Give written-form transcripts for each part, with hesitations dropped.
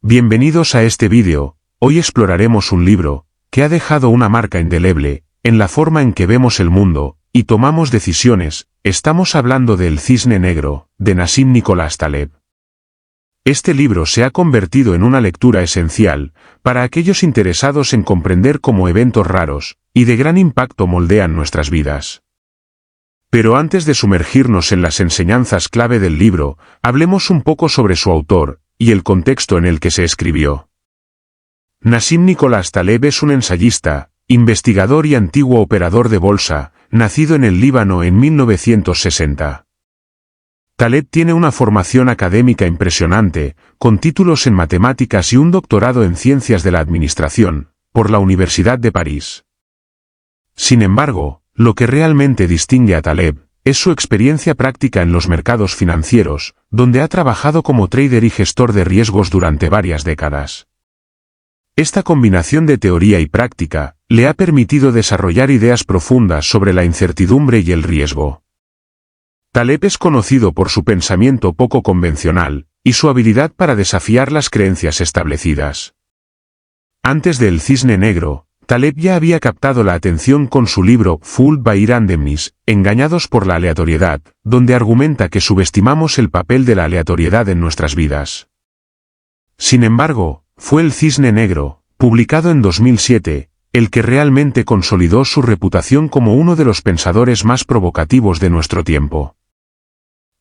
Bienvenidos a este vídeo. Hoy exploraremos un libro que ha dejado una marca indeleble en la forma en que vemos el mundo y tomamos decisiones. Estamos hablando de El Cisne Negro, de Nassim Nicolás Taleb. Este libro se ha convertido en una lectura esencial para aquellos interesados en comprender cómo eventos raros y de gran impacto moldean nuestras vidas. Pero antes de sumergirnos en las enseñanzas clave del libro, hablemos un poco sobre su autor y el contexto en el que se escribió. Nassim Nicolás Taleb es un ensayista, investigador y antiguo operador de bolsa, nacido en el Líbano en 1960. Taleb tiene una formación académica impresionante, con títulos en matemáticas y un doctorado en ciencias de la administración, por la Universidad de París. Sin embargo, lo que realmente distingue a Taleb es su experiencia práctica en los mercados financieros, donde ha trabajado como trader y gestor de riesgos durante varias décadas. Esta combinación de teoría y práctica le ha permitido desarrollar ideas profundas sobre la incertidumbre y el riesgo. Taleb es conocido por su pensamiento poco convencional y su habilidad para desafiar las creencias establecidas. Antes de El Cisne Negro, Taleb ya había captado la atención con su libro Fooled by Randomness, Engañados por la aleatoriedad, donde argumenta que subestimamos el papel de la aleatoriedad en nuestras vidas. Sin embargo, fue El Cisne Negro, publicado en 2007, el que realmente consolidó su reputación como uno de los pensadores más provocativos de nuestro tiempo.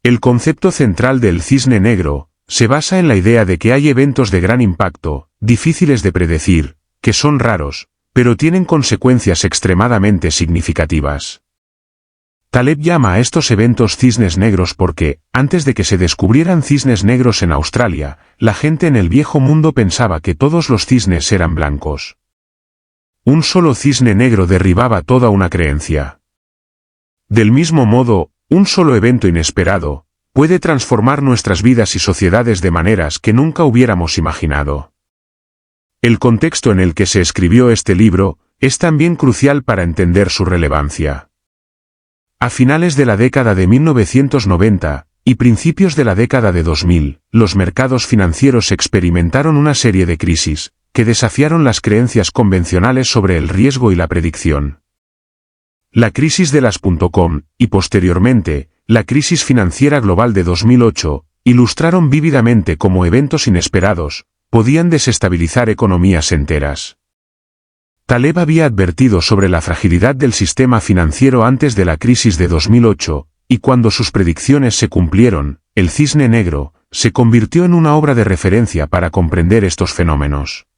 El concepto central del Cisne Negro se basa en la idea de que hay eventos de gran impacto, difíciles de predecir, que son raros, pero tienen consecuencias extremadamente significativas. Taleb llama a estos eventos cisnes negros porque, antes de que se descubrieran cisnes negros en Australia, la gente en el viejo mundo pensaba que todos los cisnes eran blancos. Un solo cisne negro derribaba toda una creencia. Del mismo modo, un solo evento inesperado puede transformar nuestras vidas y sociedades de maneras que nunca hubiéramos imaginado. El contexto en el que se escribió este libro es también crucial para entender su relevancia. A finales de la década de 1990 y principios de la década de 2000, los mercados financieros experimentaron una serie de crisis que desafiaron las creencias convencionales sobre el riesgo y la predicción. La crisis de las .com y posteriormente, la crisis financiera global de 2008, ilustraron vívidamente cómo eventos inesperados podían desestabilizar economías enteras. Taleb había advertido sobre la fragilidad del sistema financiero antes de la crisis de 2008, y cuando sus predicciones se cumplieron, El Cisne Negro se convirtió en una obra de referencia para comprender estos fenómenos.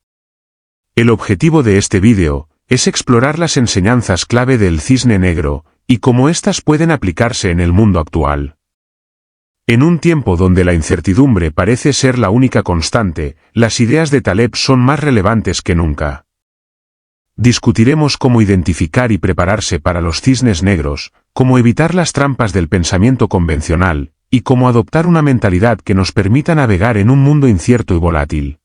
El objetivo de este vídeo es explorar las enseñanzas clave del Cisne Negro y cómo éstas pueden aplicarse en el mundo actual. En un tiempo donde la incertidumbre parece ser la única constante, las ideas de Taleb son más relevantes que nunca. Discutiremos cómo identificar y prepararse para los cisnes negros, cómo evitar las trampas del pensamiento convencional, y cómo adoptar una mentalidad que nos permita navegar en un mundo incierto y volátil.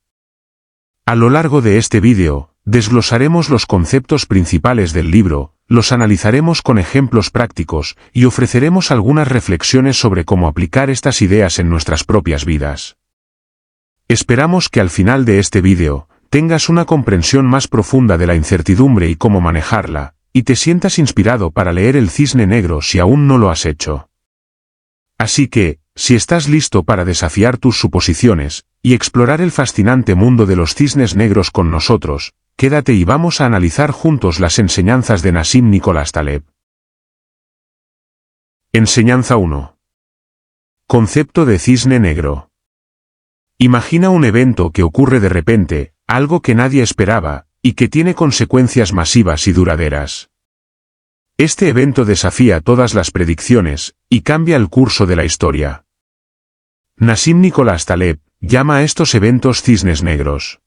A lo largo de este vídeo, desglosaremos los conceptos principales del libro, los analizaremos con ejemplos prácticos y ofreceremos algunas reflexiones sobre cómo aplicar estas ideas en nuestras propias vidas. Esperamos que al final de este vídeo tengas una comprensión más profunda de la incertidumbre y cómo manejarla, y te sientas inspirado para leer El Cisne Negro si aún no lo has hecho. Así que, si estás listo para desafiar tus suposiciones y explorar el fascinante mundo de los cisnes negros con nosotros, quédate y vamos a analizar juntos las enseñanzas de Nassim Nicolás Taleb. Enseñanza 1. Concepto de cisne negro. Imagina un evento que ocurre de repente, algo que nadie esperaba, y que tiene consecuencias masivas y duraderas. Este evento desafía todas las predicciones, y cambia el curso de la historia. Nassim Nicolás Taleb llama a estos eventos cisnes negros.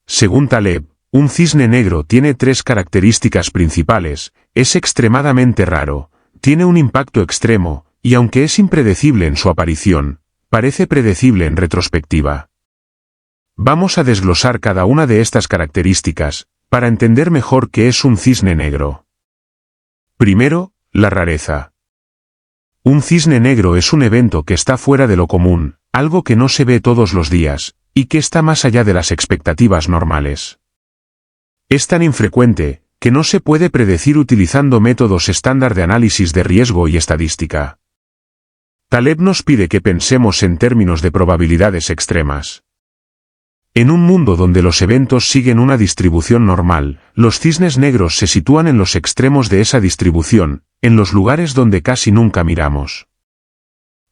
Según Taleb, un cisne negro tiene tres características principales: es extremadamente raro, tiene un impacto extremo, y aunque es impredecible en su aparición, parece predecible en retrospectiva. Vamos a desglosar cada una de estas características, para entender mejor qué es un cisne negro. Primero, la rareza. Un cisne negro es un evento que está fuera de lo común, algo que no se ve todos los días, y que está más allá de las expectativas normales. Es tan infrecuente, que no se puede predecir utilizando métodos estándar de análisis de riesgo y estadística. Taleb nos pide que pensemos en términos de probabilidades extremas. En un mundo donde los eventos siguen una distribución normal, los cisnes negros se sitúan en los extremos de esa distribución, en los lugares donde casi nunca miramos.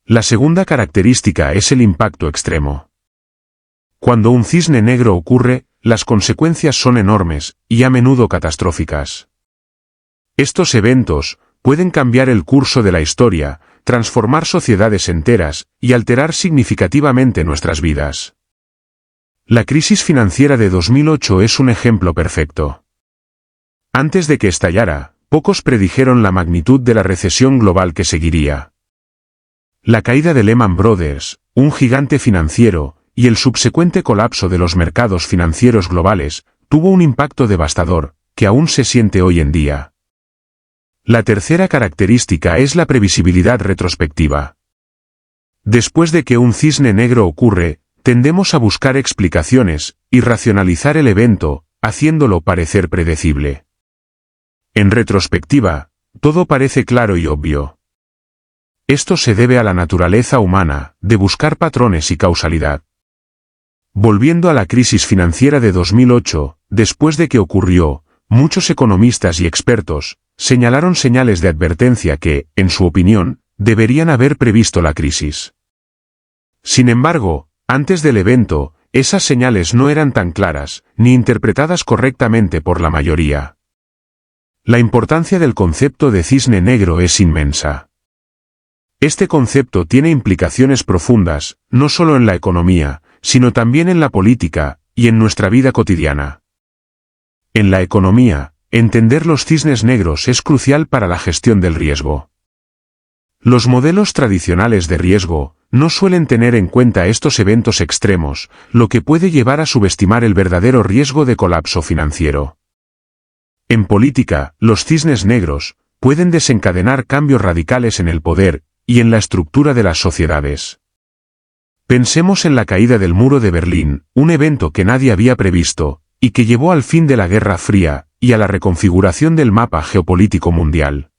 La segunda característica es el impacto extremo. Cuando un cisne negro ocurre, las consecuencias son enormes, y a menudo catastróficas. Estos eventos pueden cambiar el curso de la historia, transformar sociedades enteras, y alterar significativamente nuestras vidas. La crisis financiera de 2008 es un ejemplo perfecto. Antes de que estallara, pocos predijeron la magnitud de la recesión global que seguiría. La caída de Lehman Brothers, un gigante financiero, y el subsecuente colapso de los mercados financieros globales, tuvo un impacto devastador, que aún se siente hoy en día. La tercera característica es la previsibilidad retrospectiva. Después de que un cisne negro ocurre, tendemos a buscar explicaciones, y racionalizar el evento, haciéndolo parecer predecible. En retrospectiva, todo parece claro y obvio. Esto se debe a la naturaleza humana, de buscar patrones y causalidad. Volviendo a la crisis financiera de 2008, después de que ocurrió, muchos economistas y expertos señalaron señales de advertencia que, en su opinión, deberían haber previsto la crisis. Sin embargo, antes del evento, esas señales no eran tan claras, ni interpretadas correctamente por la mayoría. La importancia del concepto de cisne negro es inmensa. Este concepto tiene implicaciones profundas, no solo en la economía, sino también en la política, y en nuestra vida cotidiana. En la economía, entender los cisnes negros es crucial para la gestión del riesgo. Los modelos tradicionales de riesgo no suelen tener en cuenta estos eventos extremos, lo que puede llevar a subestimar el verdadero riesgo de colapso financiero. En política, los cisnes negros pueden desencadenar cambios radicales en el poder y en la estructura de las sociedades. Pensemos en la caída del muro de Berlín, un evento que nadie había previsto, y que llevó al fin de la Guerra Fría, y a la reconfiguración del mapa geopolítico mundial.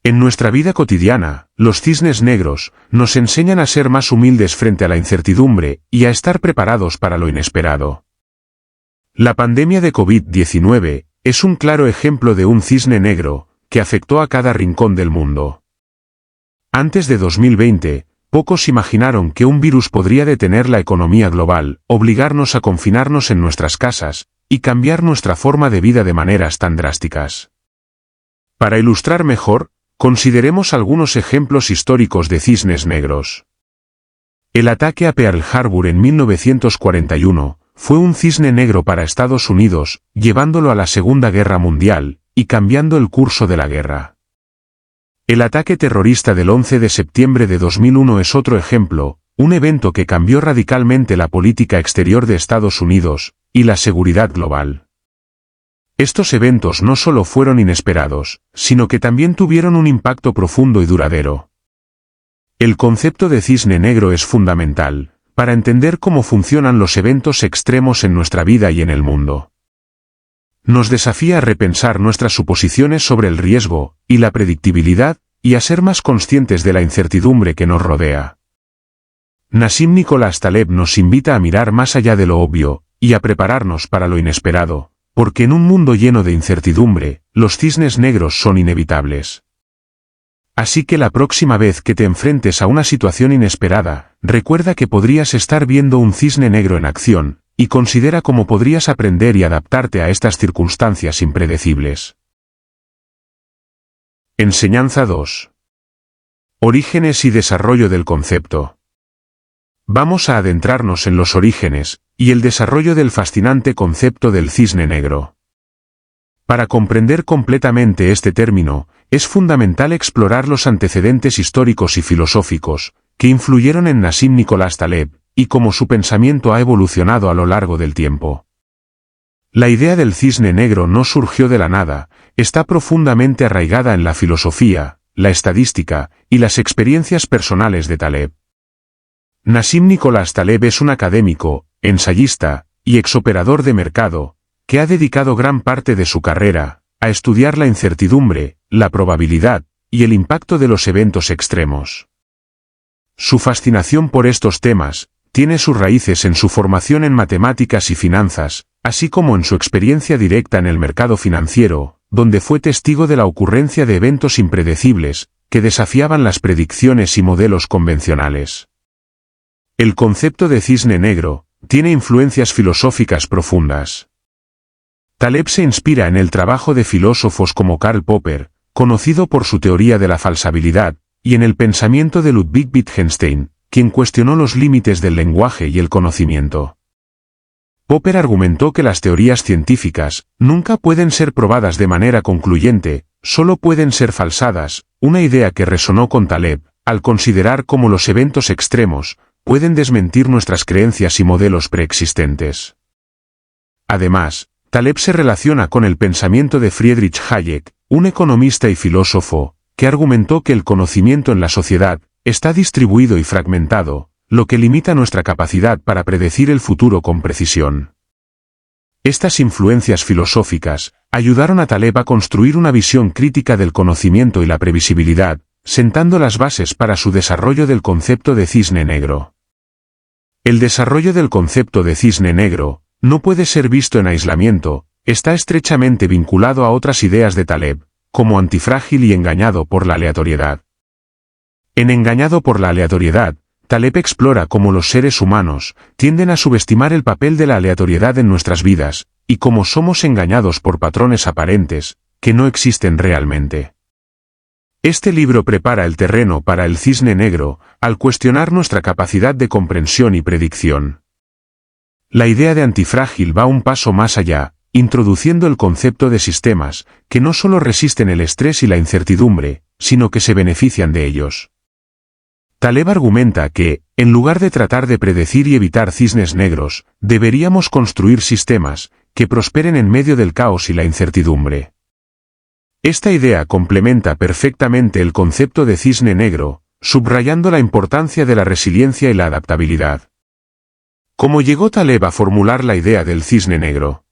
En nuestra vida cotidiana, los cisnes negros nos enseñan a ser más humildes frente a la incertidumbre, y a estar preparados para lo inesperado. La pandemia de COVID-19 es un claro ejemplo de un cisne negro, que afectó a cada rincón del mundo. Antes de 2020, pocos imaginaron que un virus podría detener la economía global, obligarnos a confinarnos en nuestras casas, y cambiar nuestra forma de vida de maneras tan drásticas. Para ilustrar mejor, consideremos algunos ejemplos históricos de cisnes negros. El ataque a Pearl Harbor en 1941 fue un cisne negro para Estados Unidos, llevándolo a la Segunda Guerra Mundial, y cambiando el curso de la guerra. El ataque terrorista del 11 de septiembre de 2001 es otro ejemplo, un evento que cambió radicalmente la política exterior de Estados Unidos, y la seguridad global. Estos eventos no solo fueron inesperados, sino que también tuvieron un impacto profundo y duradero. El concepto de cisne negro es fundamental, para entender cómo funcionan los eventos extremos en nuestra vida y en el mundo. Nos desafía a repensar nuestras suposiciones sobre el riesgo y la predictibilidad, y a ser más conscientes de la incertidumbre que nos rodea. Nassim Nicholas Taleb nos invita a mirar más allá de lo obvio, y a prepararnos para lo inesperado, porque en un mundo lleno de incertidumbre, los cisnes negros son inevitables. Así que la próxima vez que te enfrentes a una situación inesperada, recuerda que podrías estar viendo un cisne negro en acción, y considera cómo podrías aprender y adaptarte a estas circunstancias impredecibles. Enseñanza 2. Orígenes y desarrollo del concepto. Vamos a adentrarnos en los orígenes y el desarrollo del fascinante concepto del cisne negro. Para comprender completamente este término, es fundamental explorar los antecedentes históricos y filosóficos que influyeron en Nassim Nicholas Taleb, y cómo su pensamiento ha evolucionado a lo largo del tiempo. La idea del cisne negro no surgió de la nada, está profundamente arraigada en la filosofía, la estadística y las experiencias personales de Taleb. Nassim Nicholas Taleb es un académico, ensayista y exoperador de mercado, que ha dedicado gran parte de su carrera a estudiar la incertidumbre, la probabilidad y el impacto de los eventos extremos. Su fascinación por estos temas tiene sus raíces en su formación en matemáticas y finanzas, así como en su experiencia directa en el mercado financiero, donde fue testigo de la ocurrencia de eventos impredecibles que desafiaban las predicciones y modelos convencionales. El concepto de cisne negro tiene influencias filosóficas profundas. Taleb se inspira en el trabajo de filósofos como Karl Popper, conocido por su teoría de la falsabilidad, y en el pensamiento de Ludwig Wittgenstein, quien cuestionó los límites del lenguaje y el conocimiento. Popper argumentó que las teorías científicas nunca pueden ser probadas de manera concluyente, solo pueden ser falsadas, una idea que resonó con Taleb, al considerar cómo los eventos extremos pueden desmentir nuestras creencias y modelos preexistentes. Además, Taleb se relaciona con el pensamiento de Friedrich Hayek, un economista y filósofo, que argumentó que el conocimiento en la sociedad está distribuido y fragmentado, lo que limita nuestra capacidad para predecir el futuro con precisión. Estas influencias filosóficas ayudaron a Taleb a construir una visión crítica del conocimiento y la previsibilidad, sentando las bases para su desarrollo del concepto de cisne negro. El desarrollo del concepto de cisne negro no puede ser visto en aislamiento, está estrechamente vinculado a otras ideas de Taleb, como antifrágil y engañado por la aleatoriedad. En Engañado por la aleatoriedad, Taleb explora cómo los seres humanos tienden a subestimar el papel de la aleatoriedad en nuestras vidas, y cómo somos engañados por patrones aparentes, que no existen realmente. Este libro prepara el terreno para el cisne negro, al cuestionar nuestra capacidad de comprensión y predicción. La idea de antifrágil va un paso más allá, introduciendo el concepto de sistemas, que no solo resisten el estrés y la incertidumbre, sino que se benefician de ellos. Taleb argumenta que, en lugar de tratar de predecir y evitar cisnes negros, deberíamos construir sistemas que prosperen en medio del caos y la incertidumbre. Esta idea complementa perfectamente el concepto de cisne negro, subrayando la importancia de la resiliencia y la adaptabilidad. ¿Cómo llegó Taleb a formular la idea del cisne negro?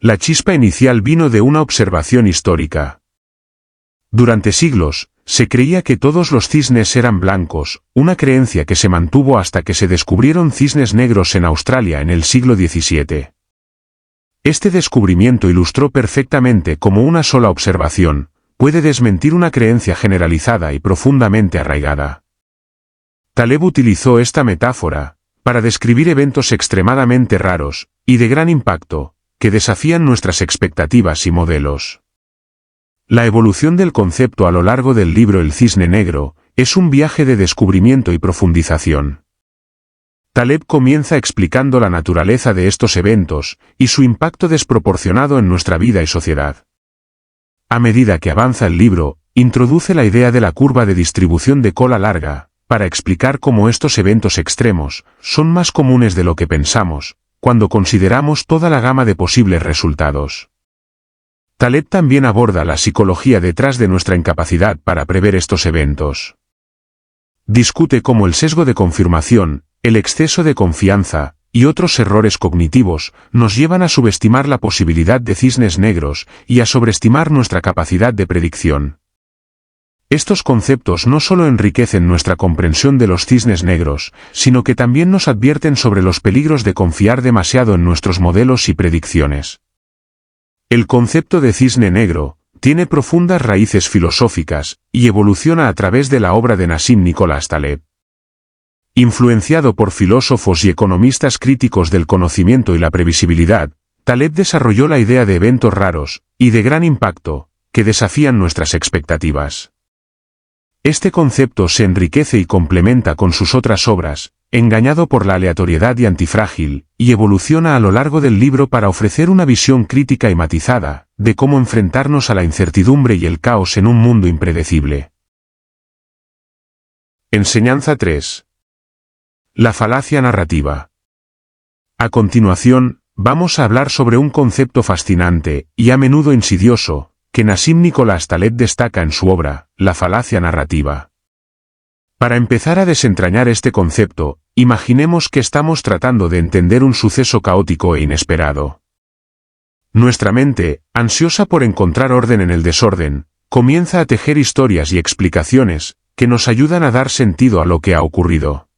La chispa inicial vino de una observación histórica. Durante siglos, se creía que todos los cisnes eran blancos, una creencia que se mantuvo hasta que se descubrieron cisnes negros en Australia en el siglo XVII. Este descubrimiento ilustró perfectamente cómo una sola observación puede desmentir una creencia generalizada y profundamente arraigada. Taleb utilizó esta metáfora para describir eventos extremadamente raros y de gran impacto, que desafían nuestras expectativas y modelos. La evolución del concepto a lo largo del libro El cisne negro es un viaje de descubrimiento y profundización. Taleb comienza explicando la naturaleza de estos eventos y su impacto desproporcionado en nuestra vida y sociedad. A medida que avanza el libro, introduce la idea de la curva de distribución de cola larga, para explicar cómo estos eventos extremos son más comunes de lo que pensamos, cuando consideramos toda la gama de posibles resultados. Taleb también aborda la psicología detrás de nuestra incapacidad para prever estos eventos. Discute cómo el sesgo de confirmación, el exceso de confianza y otros errores cognitivos nos llevan a subestimar la posibilidad de cisnes negros y a sobreestimar nuestra capacidad de predicción. Estos conceptos no solo enriquecen nuestra comprensión de los cisnes negros, sino que también nos advierten sobre los peligros de confiar demasiado en nuestros modelos y predicciones. El concepto de cisne negro tiene profundas raíces filosóficas y evoluciona a través de la obra de Nassim Nicholas Taleb. Influenciado por filósofos y economistas críticos del conocimiento y la previsibilidad, Taleb desarrolló la idea de eventos raros y de gran impacto, que desafían nuestras expectativas. Este concepto se enriquece y complementa con sus otras obras, Engañado por la aleatoriedad y Antifrágil, y evoluciona a lo largo del libro para ofrecer una visión crítica y matizada de cómo enfrentarnos a la incertidumbre y el caos en un mundo impredecible. Enseñanza 3. La falacia narrativa. A continuación, vamos a hablar sobre un concepto fascinante y a menudo insidioso, que Nassim Nicholas Taleb destaca en su obra, la falacia narrativa. Para empezar a desentrañar este concepto, imaginemos que estamos tratando de entender un suceso caótico e inesperado. Nuestra mente, ansiosa por encontrar orden en el desorden, comienza a tejer historias y explicaciones que nos ayudan a dar sentido a lo que ha ocurrido.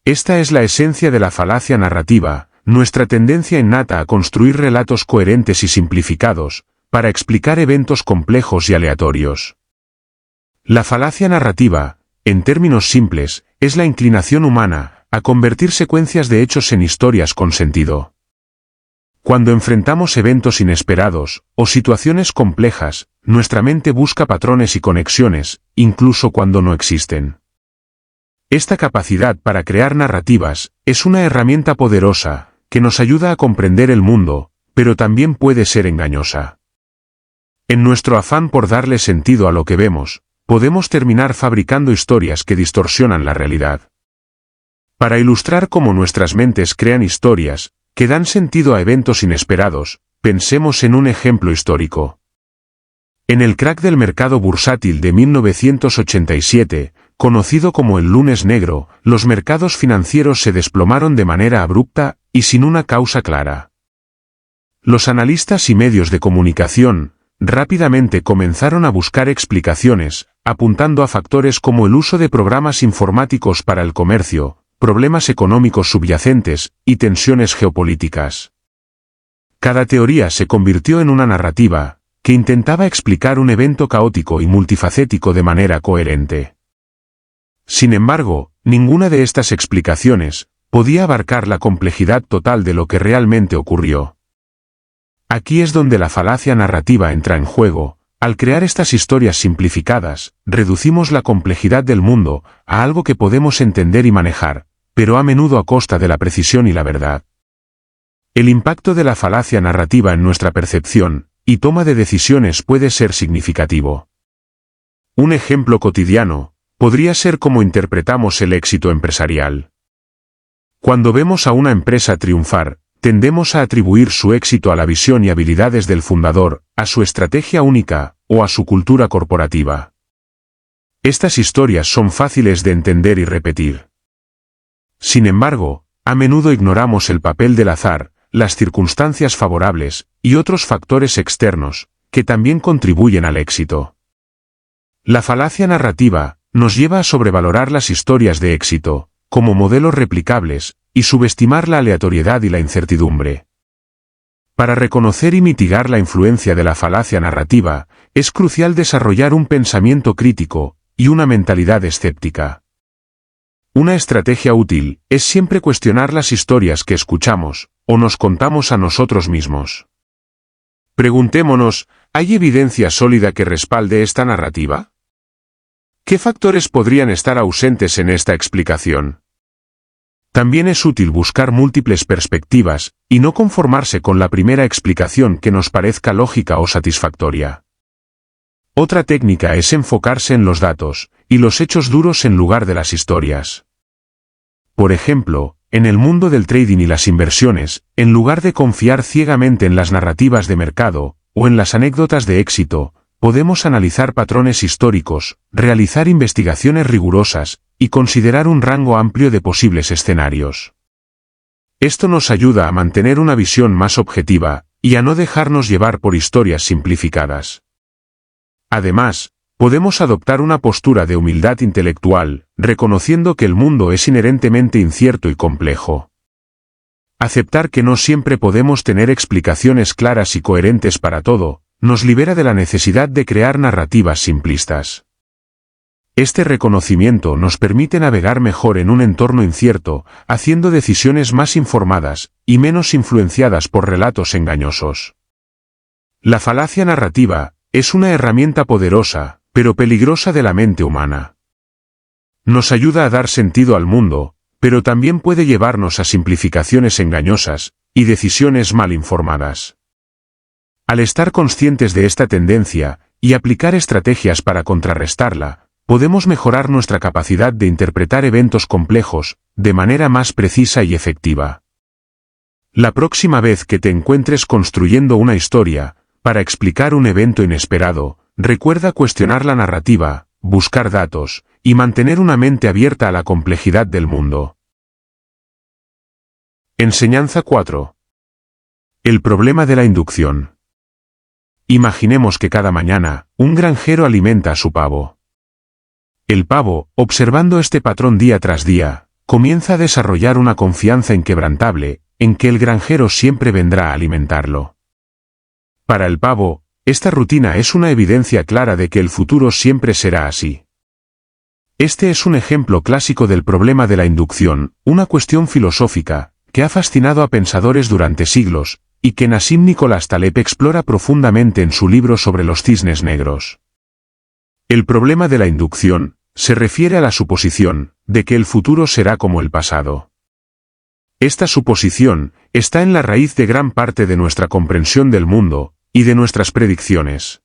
Esta es la esencia de la falacia narrativa, nuestra tendencia innata a construir relatos coherentes y simplificados, para explicar eventos complejos y aleatorios. La falacia narrativa, en términos simples, es la inclinación humana a convertir secuencias de hechos en historias con sentido. Cuando enfrentamos eventos inesperados o situaciones complejas, nuestra mente busca patrones y conexiones, incluso cuando no existen. Esta capacidad para crear narrativas es una herramienta poderosa que nos ayuda a comprender el mundo, pero también puede ser engañosa. En nuestro afán por darle sentido a lo que vemos, podemos terminar fabricando historias que distorsionan la realidad. Para ilustrar cómo nuestras mentes crean historias que dan sentido a eventos inesperados, pensemos en un ejemplo histórico. En el crack del mercado bursátil de 1987, conocido como el lunes negro, los mercados financieros se desplomaron de manera abrupta y sin una causa clara. Los analistas y medios de comunicación rápidamente comenzaron a buscar explicaciones, apuntando a factores como el uso de programas informáticos para el comercio, problemas económicos subyacentes y tensiones geopolíticas. Cada teoría se convirtió en una narrativa que intentaba explicar un evento caótico y multifacético de manera coherente. Sin embargo, ninguna de estas explicaciones podía abarcar la complejidad total de lo que realmente ocurrió. Aquí es donde la falacia narrativa entra en juego. Al crear estas historias simplificadas, reducimos la complejidad del mundo a algo que podemos entender y manejar, pero a menudo a costa de la precisión y la verdad. El impacto de la falacia narrativa en nuestra percepción y toma de decisiones puede ser significativo. Un ejemplo cotidiano podría ser cómo interpretamos el éxito empresarial. Cuando vemos a una empresa triunfar, tendemos a atribuir su éxito a la visión y habilidades del fundador, a su estrategia única, o a su cultura corporativa. Estas historias son fáciles de entender y repetir. Sin embargo, a menudo ignoramos el papel del azar, las circunstancias favorables, y otros factores externos, que también contribuyen al éxito. La falacia narrativa nos lleva a sobrevalorar las historias de éxito, como modelos replicables, y subestimar la aleatoriedad y la incertidumbre. Para reconocer y mitigar la influencia de la falacia narrativa, es crucial desarrollar un pensamiento crítico y una mentalidad escéptica. Una estrategia útil es siempre cuestionar las historias que escuchamos o nos contamos a nosotros mismos. Preguntémonos, ¿hay evidencia sólida que respalde esta narrativa? ¿Qué factores podrían estar ausentes en esta explicación? También es útil buscar múltiples perspectivas y no conformarse con la primera explicación que nos parezca lógica o satisfactoria. Otra técnica es enfocarse en los datos y los hechos duros en lugar de las historias. Por ejemplo, en el mundo del trading y las inversiones, en lugar de confiar ciegamente en las narrativas de mercado o en las anécdotas de éxito, podemos analizar patrones históricos, realizar investigaciones rigurosas y considerar un rango amplio de posibles escenarios. Esto nos ayuda a mantener una visión más objetiva y a no dejarnos llevar por historias simplificadas. Además, podemos adoptar una postura de humildad intelectual, reconociendo que el mundo es inherentemente incierto y complejo. Aceptar que no siempre podemos tener explicaciones claras y coherentes para todo, nos libera de la necesidad de crear narrativas simplistas. Este reconocimiento nos permite navegar mejor en un entorno incierto, haciendo decisiones más informadas y menos influenciadas por relatos engañosos. La falacia narrativa es una herramienta poderosa, pero peligrosa de la mente humana. Nos ayuda a dar sentido al mundo, pero también puede llevarnos a simplificaciones engañosas y decisiones mal informadas. Al estar conscientes de esta tendencia y aplicar estrategias para contrarrestarla, podemos mejorar nuestra capacidad de interpretar eventos complejos de manera más precisa y efectiva. La próxima vez que te encuentres construyendo una historia para explicar un evento inesperado, recuerda cuestionar la narrativa, buscar datos y mantener una mente abierta a la complejidad del mundo. Enseñanza 4. El problema de la inducción. Imaginemos que cada mañana, un granjero alimenta a su pavo. El pavo, observando este patrón día tras día, comienza a desarrollar una confianza inquebrantable, en que el granjero siempre vendrá a alimentarlo. Para el pavo, esta rutina es una evidencia clara de que el futuro siempre será así. Este es un ejemplo clásico del problema de la inducción, una cuestión filosófica, que ha fascinado a pensadores durante siglos, y que Nassim Nicholas Taleb explora profundamente en su libro sobre los cisnes negros. El problema de la inducción se refiere a la suposición de que el futuro será como el pasado. Esta suposición está en la raíz de gran parte de nuestra comprensión del mundo y de nuestras predicciones.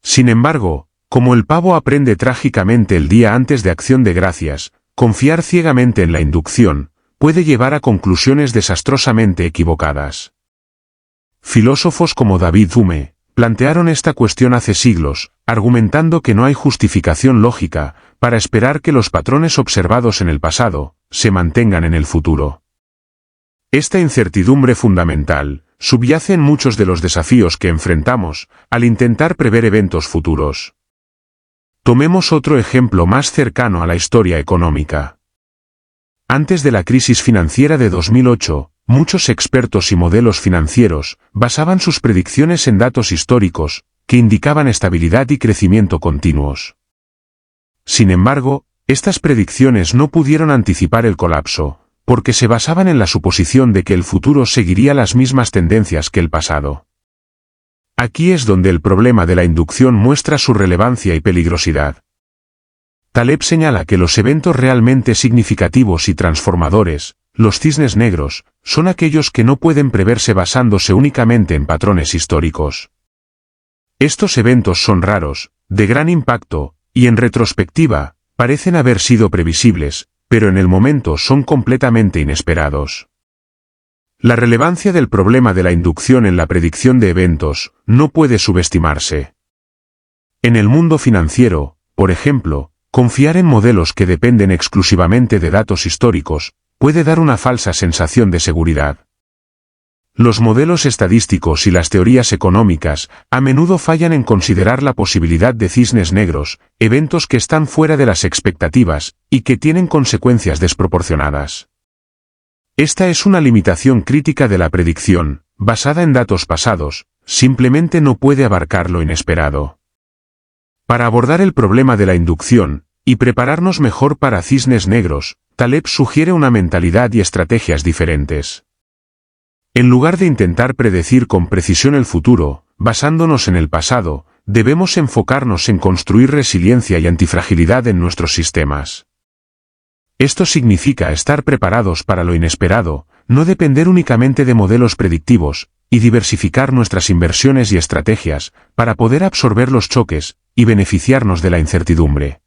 Sin embargo, como el pavo aprende trágicamente el día antes de Acción de Gracias, confiar ciegamente en la inducción puede llevar a conclusiones desastrosamente equivocadas. Filósofos como David Hume plantearon esta cuestión hace siglos, argumentando que no hay justificación lógica para esperar que los patrones observados en el pasado se mantengan en el futuro. Esta incertidumbre fundamental subyace en muchos de los desafíos que enfrentamos al intentar prever eventos futuros. Tomemos otro ejemplo más cercano a la historia económica. Antes de la crisis financiera de 2008, muchos expertos y modelos financieros basaban sus predicciones en datos históricos que indicaban estabilidad y crecimiento continuos. Sin embargo, estas predicciones no pudieron anticipar el colapso, porque se basaban en la suposición de que el futuro seguiría las mismas tendencias que el pasado. Aquí es donde el problema de la inducción muestra su relevancia y peligrosidad. Taleb señala que los eventos realmente significativos y transformadores, los cisnes negros, son aquellos que no pueden preverse basándose únicamente en patrones históricos. Estos eventos son raros, de gran impacto, y en retrospectiva, parecen haber sido previsibles, pero en el momento son completamente inesperados. La relevancia del problema de la inducción en la predicción de eventos no puede subestimarse. En el mundo financiero, por ejemplo, confiar en modelos que dependen exclusivamente de datos históricos puede dar una falsa sensación de seguridad. Los modelos estadísticos y las teorías económicas a menudo fallan en considerar la posibilidad de cisnes negros, eventos que están fuera de las expectativas y que tienen consecuencias desproporcionadas. Esta es una limitación crítica de la predicción, basada en datos pasados, simplemente no puede abarcar lo inesperado. Para abordar el problema de la inducción y prepararnos mejor para cisnes negros, Taleb sugiere una mentalidad y estrategias diferentes. En lugar de intentar predecir con precisión el futuro, basándonos en el pasado, debemos enfocarnos en construir resiliencia y antifragilidad en nuestros sistemas. Esto significa estar preparados para lo inesperado, no depender únicamente de modelos predictivos, y diversificar nuestras inversiones y estrategias para poder absorber los choques y beneficiarnos de la incertidumbre.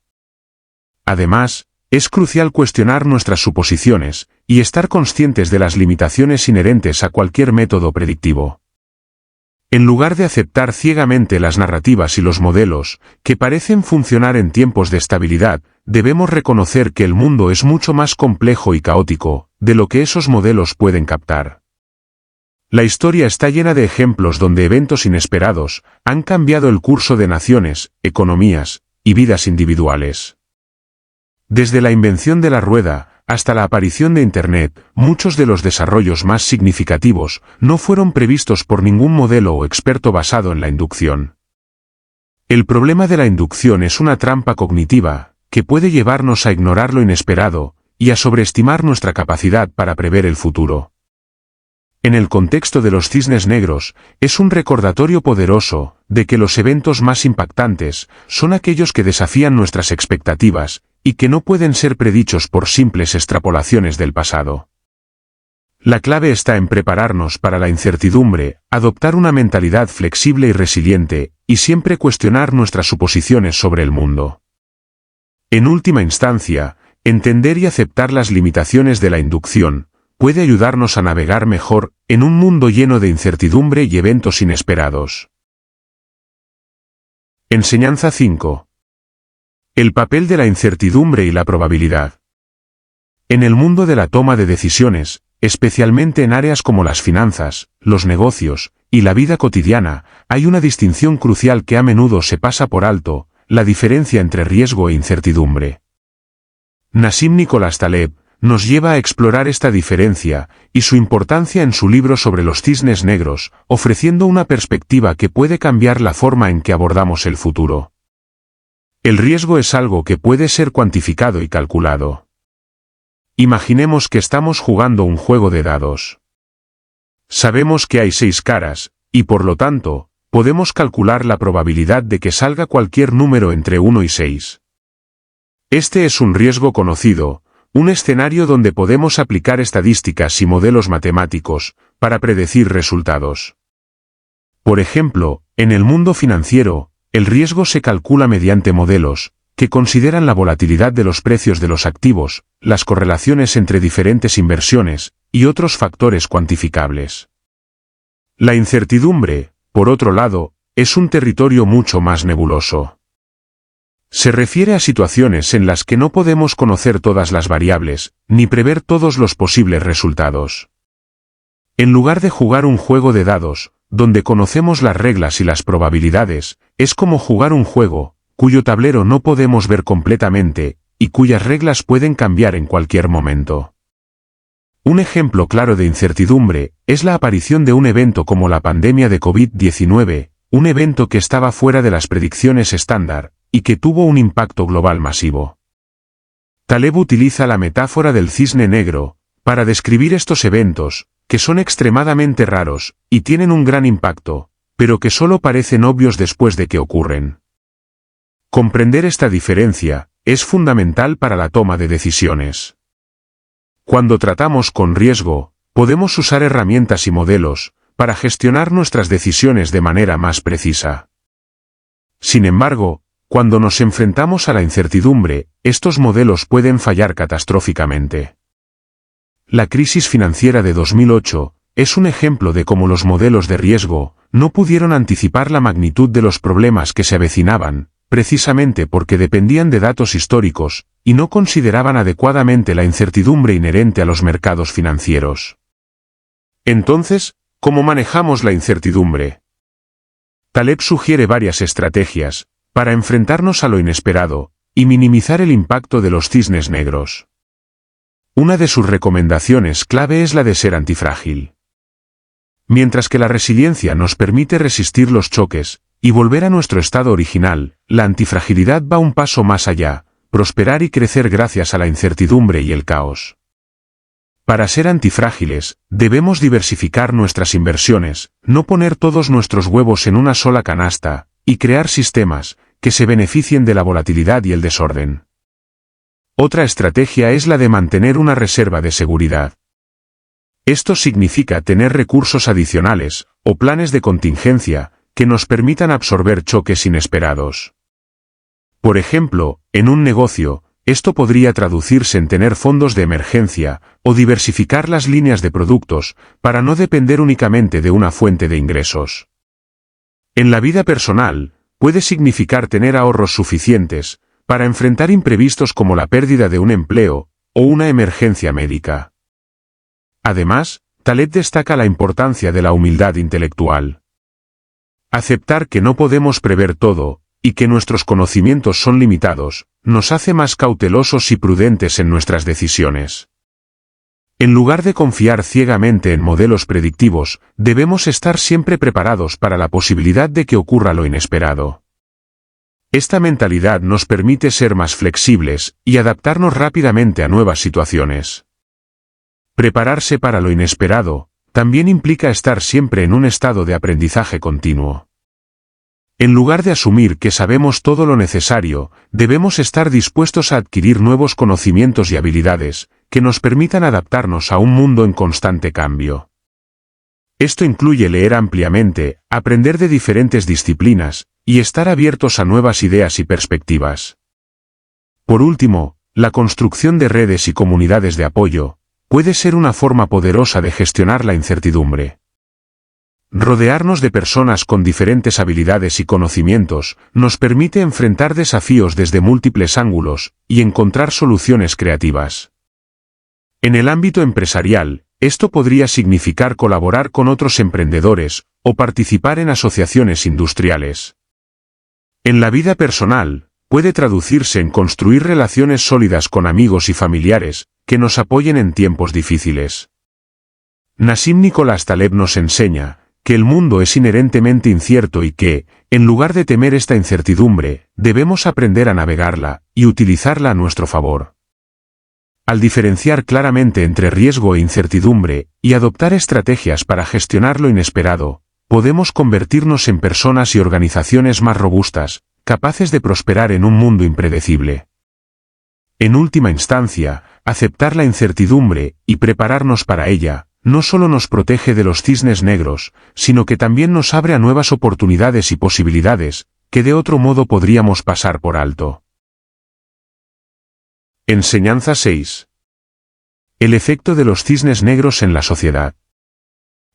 Además, es crucial cuestionar nuestras suposiciones y estar conscientes de las limitaciones inherentes a cualquier método predictivo. En lugar de aceptar ciegamente las narrativas y los modelos que parecen funcionar en tiempos de estabilidad, debemos reconocer que el mundo es mucho más complejo y caótico de lo que esos modelos pueden captar. La historia está llena de ejemplos donde eventos inesperados han cambiado el curso de naciones, economías y vidas individuales. Desde la invención de la rueda hasta la aparición de Internet, muchos de los desarrollos más significativos no fueron previstos por ningún modelo o experto basado en la inducción. El problema de la inducción es una trampa cognitiva que puede llevarnos a ignorar lo inesperado y a sobreestimar nuestra capacidad para prever el futuro. En el contexto de los cisnes negros, es un recordatorio poderoso de que los eventos más impactantes son aquellos que desafían nuestras expectativas y que no pueden ser predichos por simples extrapolaciones del pasado. La clave está en prepararnos para la incertidumbre, adoptar una mentalidad flexible y resiliente, y siempre cuestionar nuestras suposiciones sobre el mundo. En última instancia, entender y aceptar las limitaciones de la inducción puede ayudarnos a navegar mejor en un mundo lleno de incertidumbre y eventos inesperados. Enseñanza 5. El papel de la incertidumbre y la probabilidad. En el mundo de la toma de decisiones, especialmente en áreas como las finanzas, los negocios y la vida cotidiana, hay una distinción crucial que a menudo se pasa por alto: la diferencia entre riesgo e incertidumbre. Nassim Nicholas Taleb nos lleva a explorar esta diferencia y su importancia en su libro sobre los cisnes negros, ofreciendo una perspectiva que puede cambiar la forma en que abordamos el futuro. El riesgo es algo que puede ser cuantificado y calculado. Imaginemos que estamos jugando un juego de dados. Sabemos que hay 6 caras, y por lo tanto, podemos calcular la probabilidad de que salga cualquier número entre 1 y 6. Este es un riesgo conocido, un escenario donde podemos aplicar estadísticas y modelos matemáticos para predecir resultados. Por ejemplo, en el mundo financiero, el riesgo se calcula mediante modelos que consideran la volatilidad de los precios de los activos, las correlaciones entre diferentes inversiones y otros factores cuantificables. La incertidumbre, por otro lado, es un territorio mucho más nebuloso. Se refiere a situaciones en las que no podemos conocer todas las variables, ni prever todos los posibles resultados. En lugar de jugar un juego de dados, donde conocemos las reglas y las probabilidades, es como jugar un juego, cuyo tablero no podemos ver completamente, y cuyas reglas pueden cambiar en cualquier momento. Un ejemplo claro de incertidumbre es la aparición de un evento como la pandemia de COVID-19, un evento que estaba fuera de las predicciones estándar, y que tuvo un impacto global masivo. Taleb utiliza la metáfora del cisne negro para describir estos eventos, que son extremadamente raros y tienen un gran impacto, pero que solo parecen obvios después de que ocurren. Comprender esta diferencia es fundamental para la toma de decisiones. Cuando tratamos con riesgo, podemos usar herramientas y modelos para gestionar nuestras decisiones de manera más precisa. Sin embargo, cuando nos enfrentamos a la incertidumbre, estos modelos pueden fallar catastróficamente. La crisis financiera de 2008 es un ejemplo de cómo los modelos de riesgo no pudieron anticipar la magnitud de los problemas que se avecinaban, precisamente porque dependían de datos históricos y no consideraban adecuadamente la incertidumbre inherente a los mercados financieros. Entonces, ¿cómo manejamos la incertidumbre? Taleb sugiere varias estrategias para enfrentarnos a lo inesperado y minimizar el impacto de los cisnes negros. Una de sus recomendaciones clave es la de ser antifrágil. Mientras que la resiliencia nos permite resistir los choques y volver a nuestro estado original, la antifragilidad va un paso más allá: prosperar y crecer gracias a la incertidumbre y el caos. Para ser antifrágiles, debemos diversificar nuestras inversiones, no poner todos nuestros huevos en una sola canasta, y crear sistemas que se beneficien de la volatilidad y el desorden. Otra estrategia es la de mantener una reserva de seguridad. Esto significa tener recursos adicionales, o planes de contingencia, que nos permitan absorber choques inesperados. Por ejemplo, en un negocio, esto podría traducirse en tener fondos de emergencia, o diversificar las líneas de productos, para no depender únicamente de una fuente de ingresos. En la vida personal, puede significar tener ahorros suficientes para enfrentar imprevistos como la pérdida de un empleo o una emergencia médica. Además, Taleb destaca la importancia de la humildad intelectual. Aceptar que no podemos prever todo y que nuestros conocimientos son limitados nos hace más cautelosos y prudentes en nuestras decisiones. En lugar de confiar ciegamente en modelos predictivos, debemos estar siempre preparados para la posibilidad de que ocurra lo inesperado. Esta mentalidad nos permite ser más flexibles y adaptarnos rápidamente a nuevas situaciones. Prepararse para lo inesperado también implica estar siempre en un estado de aprendizaje continuo. En lugar de asumir que sabemos todo lo necesario, debemos estar dispuestos a adquirir nuevos conocimientos y habilidades que nos permitan adaptarnos a un mundo en constante cambio. Esto incluye leer ampliamente, aprender de diferentes disciplinas, y estar abiertos a nuevas ideas y perspectivas. Por último, la construcción de redes y comunidades de apoyo puede ser una forma poderosa de gestionar la incertidumbre. rodearnos de personas con diferentes habilidades y conocimientos nos permite enfrentar desafíos desde múltiples ángulos y encontrar soluciones creativas. En el ámbito empresarial, esto podría significar colaborar con otros emprendedores o participar en asociaciones industriales. En la vida personal, puede traducirse en construir relaciones sólidas con amigos y familiares que nos apoyen en tiempos difíciles. Nassim Nicolás Taleb nos enseña que el mundo es inherentemente incierto y que, en lugar de temer esta incertidumbre, debemos aprender a navegarla y utilizarla a nuestro favor. Al diferenciar claramente entre riesgo e incertidumbre y adoptar estrategias para gestionar lo inesperado, podemos convertirnos en personas y organizaciones más robustas, capaces de prosperar en un mundo impredecible. En última instancia, aceptar la incertidumbre y prepararnos para ella, no solo nos protege de los cisnes negros, sino que también nos abre a nuevas oportunidades y posibilidades, que de otro modo podríamos pasar por alto. Enseñanza 6. El efecto de los cisnes negros en la sociedad.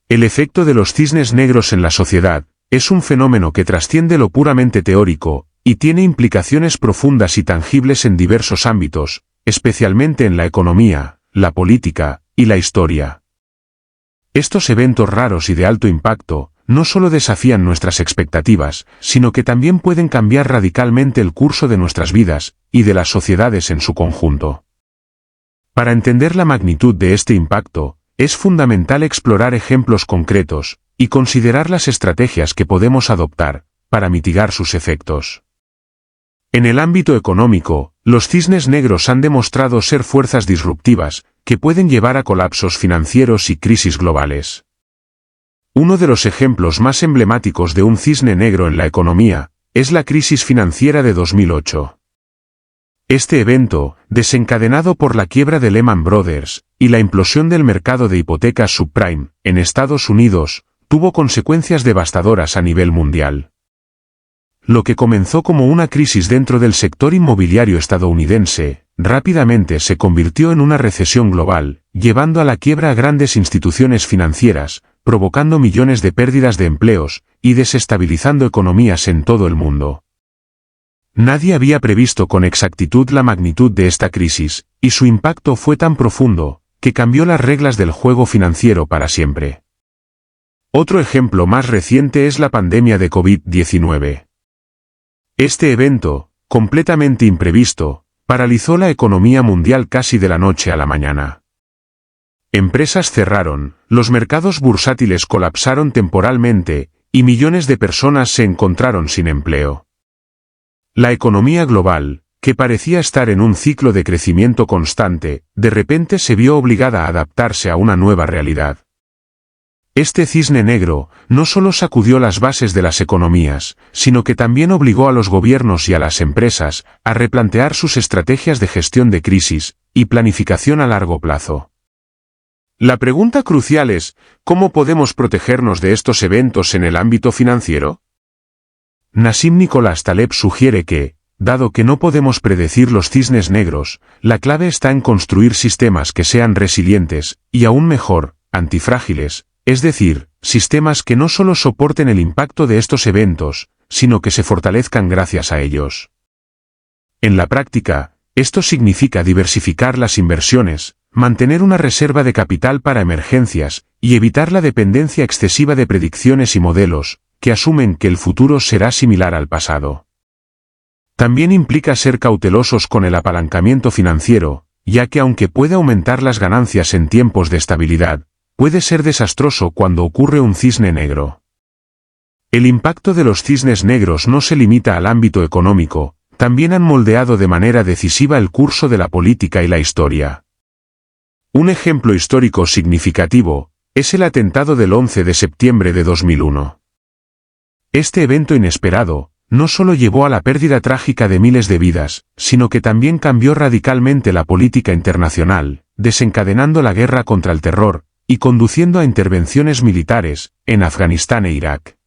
El efecto de los cisnes negros en la sociedad es un fenómeno que trasciende lo puramente teórico, y tiene implicaciones profundas y tangibles en diversos ámbitos, especialmente en la economía, la política y la historia. Estos eventos raros y de alto impacto no solo desafían nuestras expectativas, sino que también pueden cambiar radicalmente el curso de nuestras vidas y de las sociedades en su conjunto. Para entender la magnitud de este impacto, es fundamental explorar ejemplos concretos y considerar las estrategias que podemos adoptar para mitigar sus efectos. En el ámbito económico, los cisnes negros han demostrado ser fuerzas disruptivas que pueden llevar a colapsos financieros y crisis globales. Uno de los ejemplos más emblemáticos de un cisne negro en la economía es la crisis financiera de 2008. Este evento, desencadenado por la quiebra de Lehman Brothers y la implosión del mercado de hipotecas subprime en Estados Unidos, tuvo consecuencias devastadoras a nivel mundial. Lo que comenzó como una crisis dentro del sector inmobiliario estadounidense, rápidamente se convirtió en una recesión global, llevando a la quiebra a grandes instituciones financieras, provocando millones de pérdidas de empleos y desestabilizando economías en todo el mundo. Nadie había previsto con exactitud la magnitud de esta crisis, y su impacto fue tan profundo, que cambió las reglas del juego financiero para siempre. Otro ejemplo más reciente es la pandemia de COVID-19. Este evento, completamente imprevisto, paralizó la economía mundial casi de la noche a la mañana. Empresas cerraron, los mercados bursátiles colapsaron temporalmente, y millones de personas se encontraron sin empleo. La economía global, que parecía estar en un ciclo de crecimiento constante, de repente se vio obligada a adaptarse a una nueva realidad. Este cisne negro no solo sacudió las bases de las economías, sino que también obligó a los gobiernos y a las empresas a replantear sus estrategias de gestión de crisis y planificación a largo plazo. La pregunta crucial es, ¿cómo podemos protegernos de estos eventos en el ámbito financiero? Nassim Nicolás Taleb sugiere que, dado que no podemos predecir los cisnes negros, la clave está en construir sistemas que sean resilientes, y aún mejor, antifrágiles, es decir, sistemas que no solo soporten el impacto de estos eventos, sino que se fortalezcan gracias a ellos. En la práctica, esto significa diversificar las inversiones, mantener una reserva de capital para emergencias, y evitar la dependencia excesiva de predicciones y modelos, que asumen que el futuro será similar al pasado. También implica ser cautelosos con el apalancamiento financiero, ya que aunque puede aumentar las ganancias en tiempos de estabilidad, puede ser desastroso cuando ocurre un cisne negro. El impacto de los cisnes negros no se limita al ámbito económico, también han moldeado de manera decisiva el curso de la política y la historia. Un ejemplo histórico significativo es el atentado del 11 de septiembre de 2001. Este evento inesperado no solo llevó a la pérdida trágica de miles de vidas, sino que también cambió radicalmente la política internacional, desencadenando la guerra contra el terror y conduciendo a intervenciones militares en Afganistán e Irak.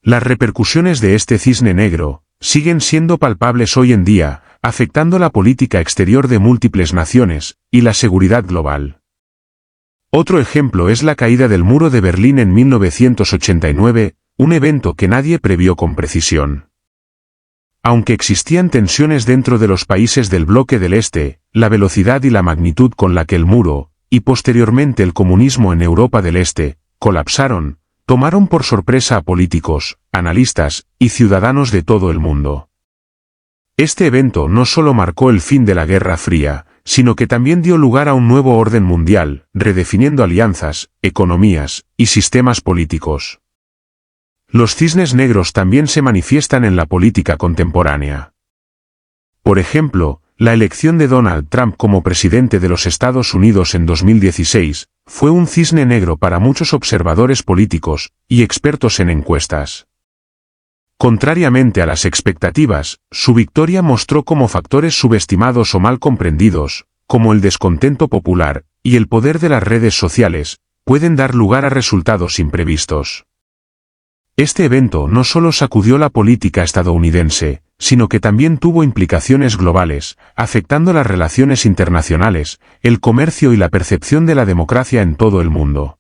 Las repercusiones de este cisne negro siguen siendo palpables hoy en día, afectando la política exterior de múltiples naciones y la seguridad global. Otro ejemplo es la caída del muro de Berlín en 1989, un evento que nadie previó con precisión. Aunque existían tensiones dentro de los países del bloque del Este, la velocidad y la magnitud con la que el muro, y posteriormente el comunismo en Europa del Este, colapsaron, tomaron por sorpresa a políticos, analistas y ciudadanos de todo el mundo. Este evento no solo marcó el fin de la Guerra Fría, sino que también dio lugar a un nuevo orden mundial, redefiniendo alianzas, economías y sistemas políticos. Los cisnes negros también se manifiestan en la política contemporánea. Por ejemplo, la elección de Donald Trump como presidente de los Estados Unidos en 2016 fue un cisne negro para muchos observadores políticos y expertos en encuestas. Contrariamente a las expectativas, su victoria mostró cómo factores subestimados o mal comprendidos, como el descontento popular y el poder de las redes sociales, pueden dar lugar a resultados imprevistos. Este evento no solo sacudió la política estadounidense, sino que también tuvo implicaciones globales, afectando las relaciones internacionales, el comercio y la percepción de la democracia en todo el mundo.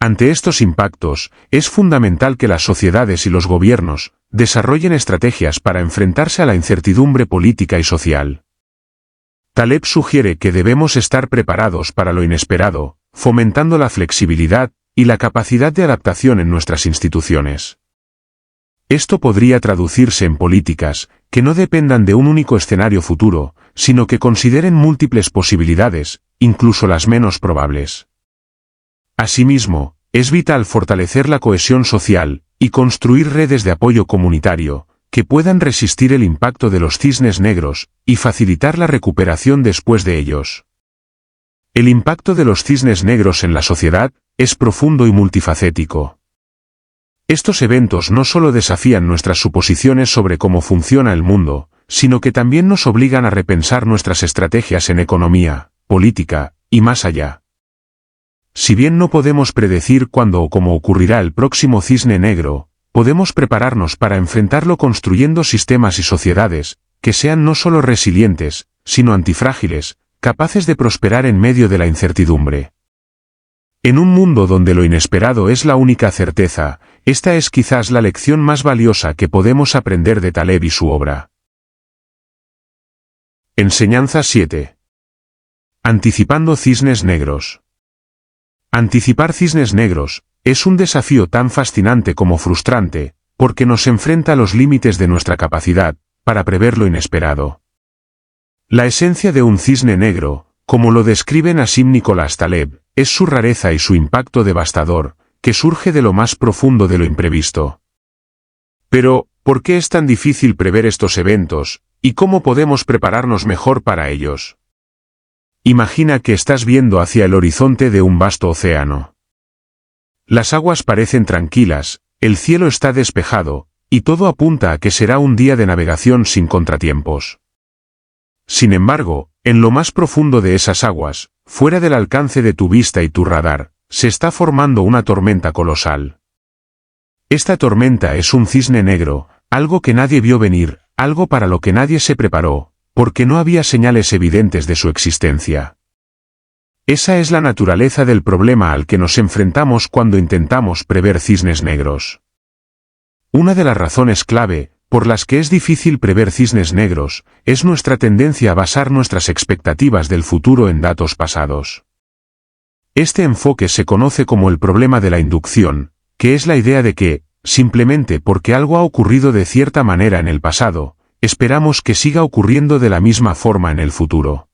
Ante estos impactos, es fundamental que las sociedades y los gobiernos desarrollen estrategias para enfrentarse a la incertidumbre política y social. Taleb sugiere que debemos estar preparados para lo inesperado, fomentando la flexibilidad y la capacidad de adaptación en nuestras instituciones. Esto podría traducirse en políticas que no dependan de un único escenario futuro, sino que consideren múltiples posibilidades, incluso las menos probables. Asimismo, es vital fortalecer la cohesión social y construir redes de apoyo comunitario que puedan resistir el impacto de los cisnes negros y facilitar la recuperación después de ellos. El impacto de los cisnes negros en la sociedad es profundo y multifacético. Estos eventos no solo desafían nuestras suposiciones sobre cómo funciona el mundo, sino que también nos obligan a repensar nuestras estrategias en economía, política y más allá. Si bien no podemos predecir cuándo o cómo ocurrirá el próximo cisne negro, podemos prepararnos para enfrentarlo construyendo sistemas y sociedades que sean no solo resilientes, sino antifrágiles, capaces de prosperar en medio de la incertidumbre. En un mundo donde lo inesperado es la única certeza, esta es quizás la lección más valiosa que podemos aprender de Taleb y su obra. Enseñanza 7. Anticipando cisnes negros. Anticipar cisnes negros es un desafío tan fascinante como frustrante, porque nos enfrenta a los límites de nuestra capacidad para prever lo inesperado. La esencia de un cisne negro, como lo describe Nassim Nicolás Taleb, es su rareza y su impacto devastador, que surge de lo más profundo de lo imprevisto. Pero, ¿por qué es tan difícil prever estos eventos, y cómo podemos prepararnos mejor para ellos? Imagina que estás viendo hacia el horizonte de un vasto océano. Las aguas parecen tranquilas, el cielo está despejado, y todo apunta a que será un día de navegación sin contratiempos. Sin embargo, en lo más profundo de esas aguas, fuera del alcance de tu vista y tu radar, se está formando una tormenta colosal. Esta tormenta es un cisne negro, algo que nadie vio venir, algo para lo que nadie se preparó, porque no había señales evidentes de su existencia. Esa es la naturaleza del problema al que nos enfrentamos cuando intentamos prever cisnes negros. Una de las razones clave por las que es difícil prever cisnes negros es nuestra tendencia a basar nuestras expectativas del futuro en datos pasados. Este enfoque se conoce como el problema de la inducción, que es la idea de que, simplemente porque algo ha ocurrido de cierta manera en el pasado, esperamos que siga ocurriendo de la misma forma en el futuro.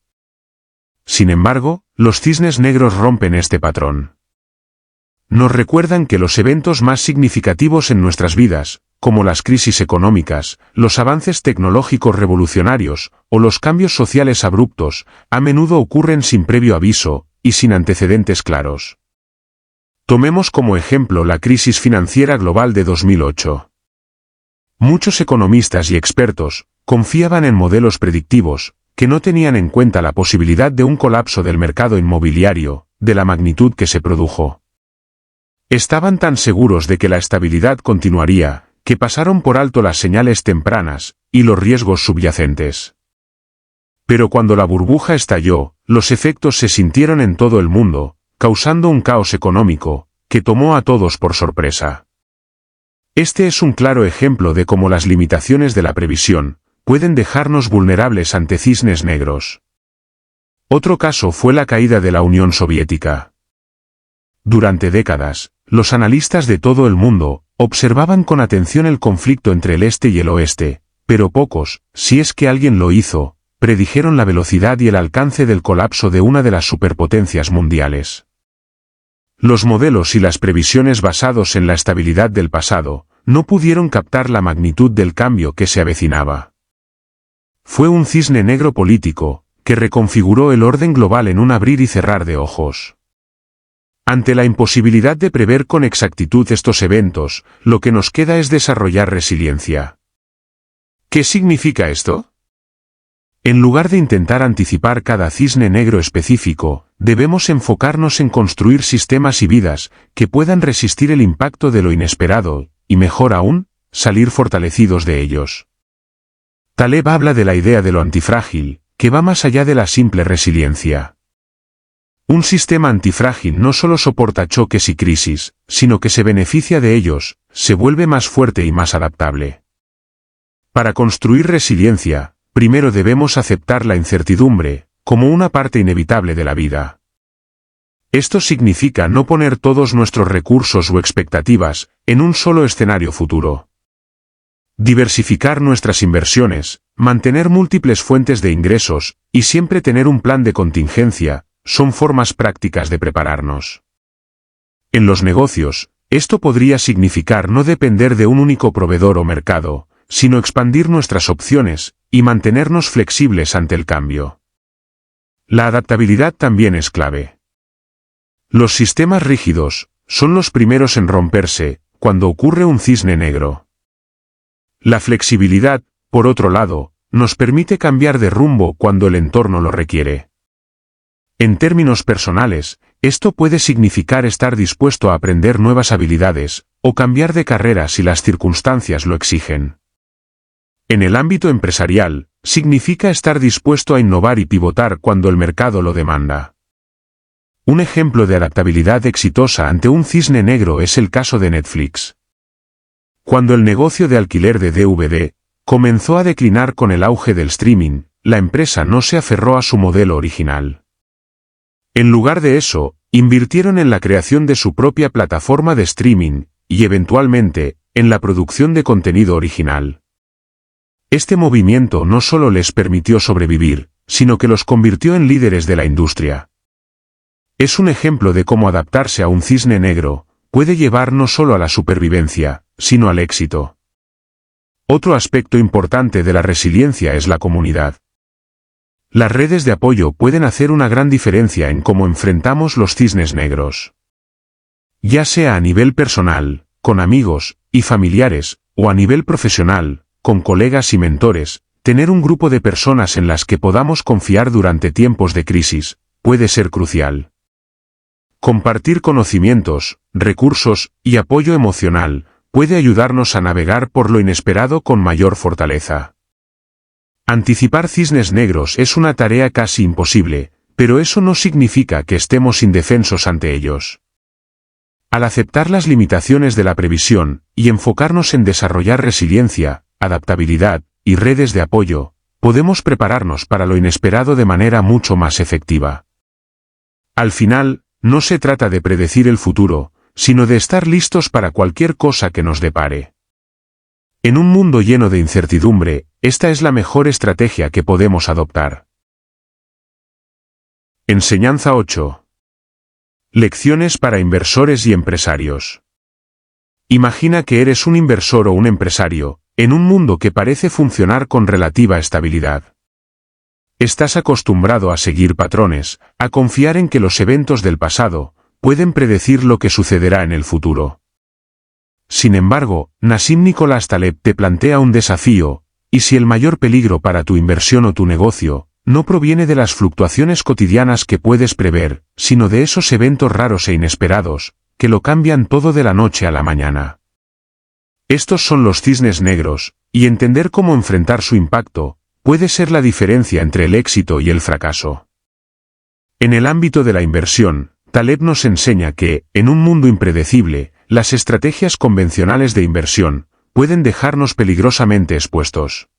Sin embargo, los cisnes negros rompen este patrón. Nos recuerdan que los eventos más significativos en nuestras vidas, como las crisis económicas, los avances tecnológicos revolucionarios o los cambios sociales abruptos, a menudo ocurren sin previo aviso y sin antecedentes claros. Tomemos como ejemplo la crisis financiera global de 2008. Muchos economistas y expertos confiaban en modelos predictivos que no tenían en cuenta la posibilidad de un colapso del mercado inmobiliario, de la magnitud que se produjo. Estaban tan seguros de que la estabilidad continuaría, que pasaron por alto las señales tempranas y los riesgos subyacentes. Pero cuando la burbuja estalló, los efectos se sintieron en todo el mundo, causando un caos económico, que tomó a todos por sorpresa. Este es un claro ejemplo de cómo las limitaciones de la previsión pueden dejarnos vulnerables ante cisnes negros. Otro caso fue la caída de la Unión Soviética. Durante décadas, los analistas de todo el mundo observaban con atención el conflicto entre el este y el oeste, pero pocos, si es que alguien lo hizo, predijeron la velocidad y el alcance del colapso de una de las superpotencias mundiales. Los modelos y las previsiones basados en la estabilidad del pasado no pudieron captar la magnitud del cambio que se avecinaba. Fue un cisne negro político, que reconfiguró el orden global en un abrir y cerrar de ojos. Ante la imposibilidad de prever con exactitud estos eventos, lo que nos queda es desarrollar resiliencia. ¿Qué significa esto? En lugar de intentar anticipar cada cisne negro específico, debemos enfocarnos en construir sistemas y vidas que puedan resistir el impacto de lo inesperado, y mejor aún, salir fortalecidos de ellos. Taleb habla de la idea de lo antifrágil, que va más allá de la simple resiliencia. Un sistema antifrágil no solo soporta choques y crisis, sino que se beneficia de ellos, se vuelve más fuerte y más adaptable. Para construir resiliencia, primero debemos aceptar la incertidumbre, como una parte inevitable de la vida. Esto significa no poner todos nuestros recursos o expectativas en un solo escenario futuro. Diversificar nuestras inversiones, mantener múltiples fuentes de ingresos, y siempre tener un plan de contingencia, son formas prácticas de prepararnos. En los negocios, esto podría significar no depender de un único proveedor o mercado, sino expandir nuestras opciones, y mantenernos flexibles ante el cambio. La adaptabilidad también es clave. Los sistemas rígidos son los primeros en romperse cuando ocurre un cisne negro. La flexibilidad, por otro lado, nos permite cambiar de rumbo cuando el entorno lo requiere. En términos personales, esto puede significar estar dispuesto a aprender nuevas habilidades, o cambiar de carrera si las circunstancias lo exigen. En el ámbito empresarial, significa estar dispuesto a innovar y pivotar cuando el mercado lo demanda. Un ejemplo de adaptabilidad exitosa ante un cisne negro es el caso de Netflix. Cuando el negocio de alquiler de DVD comenzó a declinar con el auge del streaming, la empresa no se aferró a su modelo original. En lugar de eso, invirtieron en la creación de su propia plataforma de streaming, y eventualmente, en la producción de contenido original. Este movimiento no solo les permitió sobrevivir, sino que los convirtió en líderes de la industria. Es un ejemplo de cómo adaptarse a un cisne negro puede llevar no solo a la supervivencia, sino al éxito. Otro aspecto importante de la resiliencia es la comunidad. Las redes de apoyo pueden hacer una gran diferencia en cómo enfrentamos los cisnes negros. Ya sea a nivel personal, con amigos y familiares, o a nivel profesional, con colegas y mentores, tener un grupo de personas en las que podamos confiar durante tiempos de crisis puede ser crucial. Compartir conocimientos, recursos y apoyo emocional puede ayudarnos a navegar por lo inesperado con mayor fortaleza. Anticipar cisnes negros es una tarea casi imposible, pero eso no significa que estemos indefensos ante ellos. Al aceptar las limitaciones de la previsión y enfocarnos en desarrollar resiliencia, adaptabilidad y redes de apoyo, podemos prepararnos para lo inesperado de manera mucho más efectiva. Al final, no se trata de predecir el futuro, sino de estar listos para cualquier cosa que nos depare. En un mundo lleno de incertidumbre, esta es la mejor estrategia que podemos adoptar. Enseñanza 8. Lecciones para inversores y empresarios. Imagina que eres un inversor o un empresario, en un mundo que parece funcionar con relativa estabilidad. Estás acostumbrado a seguir patrones, a confiar en que los eventos del pasado pueden predecir lo que sucederá en el futuro. Sin embargo, Nassim Nicholas Taleb te plantea un desafío, y si el mayor peligro para tu inversión o tu negocio no proviene de las fluctuaciones cotidianas que puedes prever, sino de esos eventos raros e inesperados, que lo cambian todo de la noche a la mañana. Estos son los cisnes negros, y entender cómo enfrentar su impacto puede ser la diferencia entre el éxito y el fracaso. En el ámbito de la inversión, Taleb nos enseña que, en un mundo impredecible, las estrategias convencionales de inversión pueden dejarnos peligrosamente expuestos.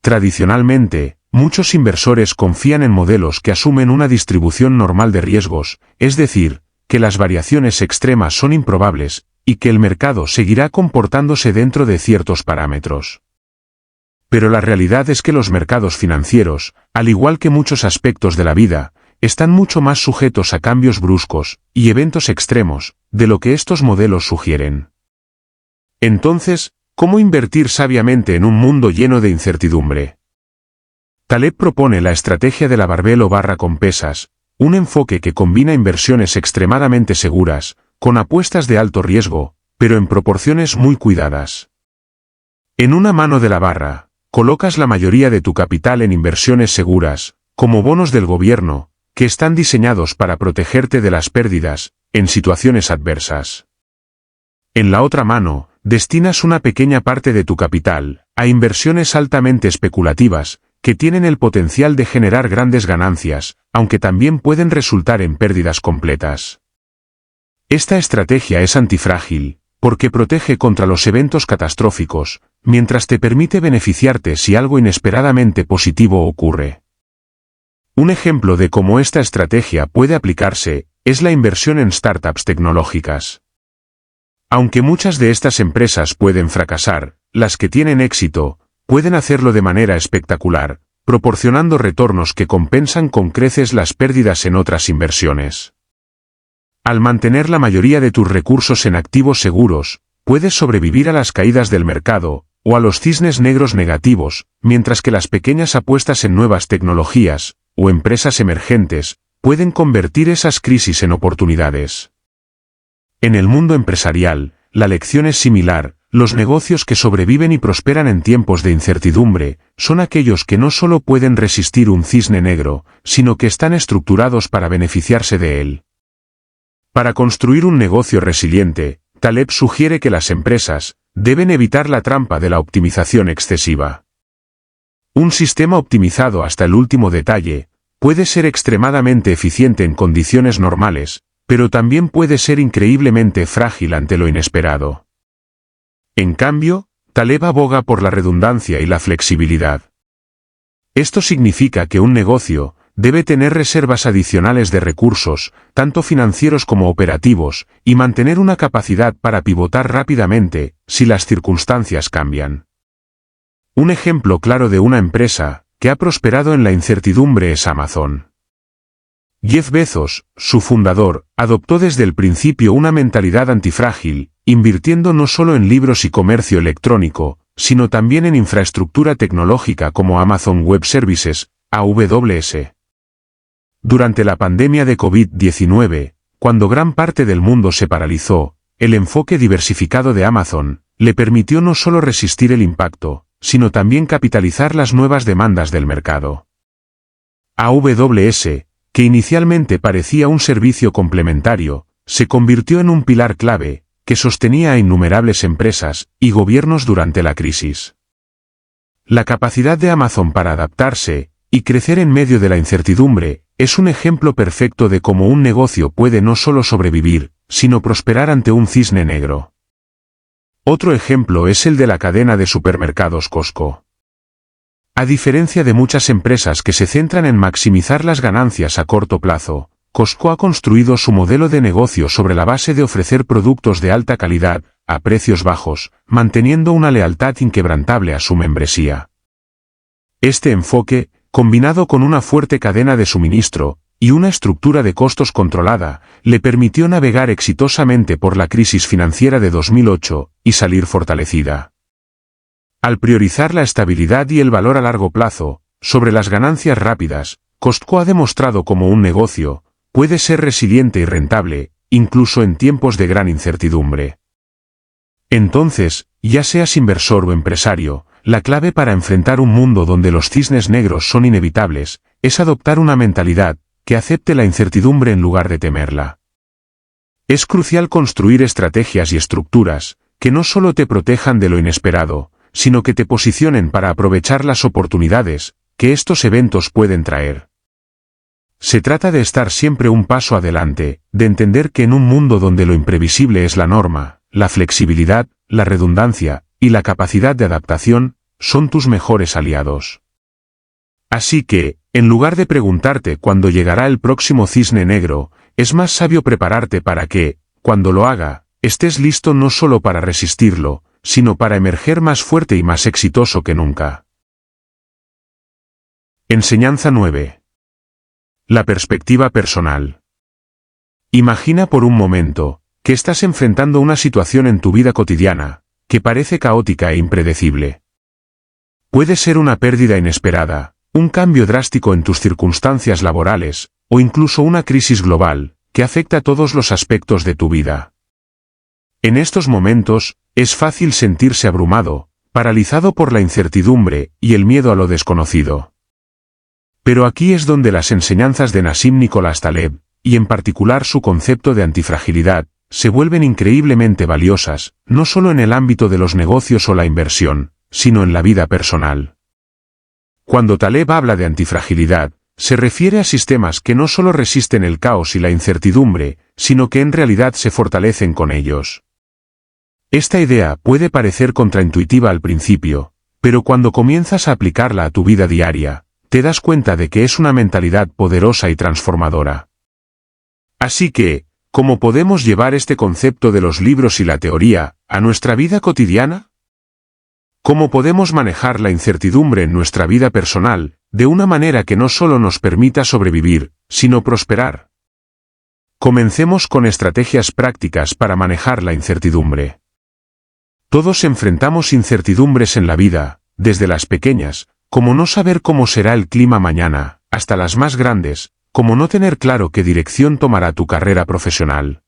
Tradicionalmente, muchos inversores confían en modelos que asumen una distribución normal de riesgos, es decir, que las variaciones extremas son improbables, y que el mercado seguirá comportándose dentro de ciertos parámetros. Pero la realidad es que los mercados financieros, al igual que muchos aspectos de la vida, están mucho más sujetos a cambios bruscos y eventos extremos de lo que estos modelos sugieren. Entonces, ¿cómo invertir sabiamente en un mundo lleno de incertidumbre? Taleb propone la estrategia de la barbell o barra con pesas, un enfoque que combina inversiones extremadamente seguras, con apuestas de alto riesgo, pero en proporciones muy cuidadas. En una mano de la barra, colocas la mayoría de tu capital en inversiones seguras, como bonos del gobierno, que están diseñados para protegerte de las pérdidas, en situaciones adversas. En la otra mano, destinas una pequeña parte de tu capital a inversiones altamente especulativas, que tienen el potencial de generar grandes ganancias, aunque también pueden resultar en pérdidas completas. Esta estrategia es antifrágil, porque protege contra los eventos catastróficos, mientras te permite beneficiarte si algo inesperadamente positivo ocurre. Un ejemplo de cómo esta estrategia puede aplicarse es la inversión en startups tecnológicas. Aunque muchas de estas empresas pueden fracasar, las que tienen éxito pueden hacerlo de manera espectacular, proporcionando retornos que compensan con creces las pérdidas en otras inversiones. Al mantener la mayoría de tus recursos en activos seguros, puedes sobrevivir a las caídas del mercado o a los cisnes negros negativos, mientras que las pequeñas apuestas en nuevas tecnologías o empresas emergentes pueden convertir esas crisis en oportunidades. En el mundo empresarial, la lección es similar. Los negocios que sobreviven y prosperan en tiempos de incertidumbre son aquellos que no solo pueden resistir un cisne negro, sino que están estructurados para beneficiarse de él. Para construir un negocio resiliente, Taleb sugiere que las empresas deben evitar la trampa de la optimización excesiva. Un sistema optimizado hasta el último detalle puede ser extremadamente eficiente en condiciones normales, pero también puede ser increíblemente frágil ante lo inesperado. En cambio, Taleb aboga por la redundancia y la flexibilidad. Esto significa que un negocio debe tener reservas adicionales de recursos, tanto financieros como operativos, y mantener una capacidad para pivotar rápidamente, si las circunstancias cambian. Un ejemplo claro de una empresa que ha prosperado en la incertidumbre es Amazon. Jeff Bezos, su fundador, adoptó desde el principio una mentalidad antifrágil, invirtiendo no solo en libros y comercio electrónico, sino también en infraestructura tecnológica como Amazon Web Services, AWS. Durante la pandemia de COVID-19, cuando gran parte del mundo se paralizó, el enfoque diversificado de Amazon le permitió no solo resistir el impacto, sino también capitalizar las nuevas demandas del mercado. AWS, que inicialmente parecía un servicio complementario, se convirtió en un pilar clave, que sostenía a innumerables empresas y gobiernos durante la crisis. La capacidad de Amazon para adaptarse y crecer en medio de la incertidumbre es un ejemplo perfecto de cómo un negocio puede no solo sobrevivir, sino prosperar ante un cisne negro. Otro ejemplo es el de la cadena de supermercados Costco. A diferencia de muchas empresas que se centran en maximizar las ganancias a corto plazo, Costco ha construido su modelo de negocio sobre la base de ofrecer productos de alta calidad, a precios bajos, manteniendo una lealtad inquebrantable a su membresía. Este enfoque, combinado con una fuerte cadena de suministro y una estructura de costos controlada, le permitió navegar exitosamente por la crisis financiera de 2008 y salir fortalecida. Al priorizar la estabilidad y el valor a largo plazo, sobre las ganancias rápidas, Costco ha demostrado cómo un negocio puede ser resiliente y rentable, incluso en tiempos de gran incertidumbre. Entonces, ya seas inversor o empresario, la clave para enfrentar un mundo donde los cisnes negros son inevitables, es adoptar una mentalidad que acepte la incertidumbre en lugar de temerla. Es crucial construir estrategias y estructuras que no solo te protejan de lo inesperado, sino que te posicionen para aprovechar las oportunidades que estos eventos pueden traer. se trata de estar siempre un paso adelante, de entender que en un mundo donde lo imprevisible es la norma, la flexibilidad, la redundancia y la capacidad de adaptación son tus mejores aliados. Así que, en lugar de preguntarte cuándo llegará el próximo cisne negro, es más sabio prepararte para que, cuando lo haga, estés listo no solo para resistirlo, sino para emerger más fuerte y más exitoso que nunca. Enseñanza 9. La perspectiva personal. Imagina por un momento que estás enfrentando una situación en tu vida cotidiana que parece caótica e impredecible. Puede ser una pérdida inesperada, un cambio drástico en tus circunstancias laborales, o incluso una crisis global que afecta a todos los aspectos de tu vida. En estos momentos, es fácil sentirse abrumado, paralizado por la incertidumbre y el miedo a lo desconocido. Pero aquí es donde las enseñanzas de Nassim Nicolás Taleb, y en particular su concepto de antifragilidad, se vuelven increíblemente valiosas, no solo en el ámbito de los negocios o la inversión, sino en la vida personal. Cuando Taleb habla de antifragilidad, se refiere a sistemas que no solo resisten el caos y la incertidumbre, sino que en realidad se fortalecen con ellos. Esta idea puede parecer contraintuitiva al principio, pero cuando comienzas a aplicarla a tu vida diaria, te das cuenta de que es una mentalidad poderosa y transformadora. Así que, ¿cómo podemos llevar este concepto de los libros y la teoría a nuestra vida cotidiana? ¿Cómo podemos manejar la incertidumbre en nuestra vida personal, de una manera que no solo nos permita sobrevivir, sino prosperar? Comencemos con estrategias prácticas para manejar la incertidumbre. Todos enfrentamos incertidumbres en la vida, desde las pequeñas, como no saber cómo será el clima mañana, hasta las más grandes, como no tener claro qué dirección tomará tu carrera profesional.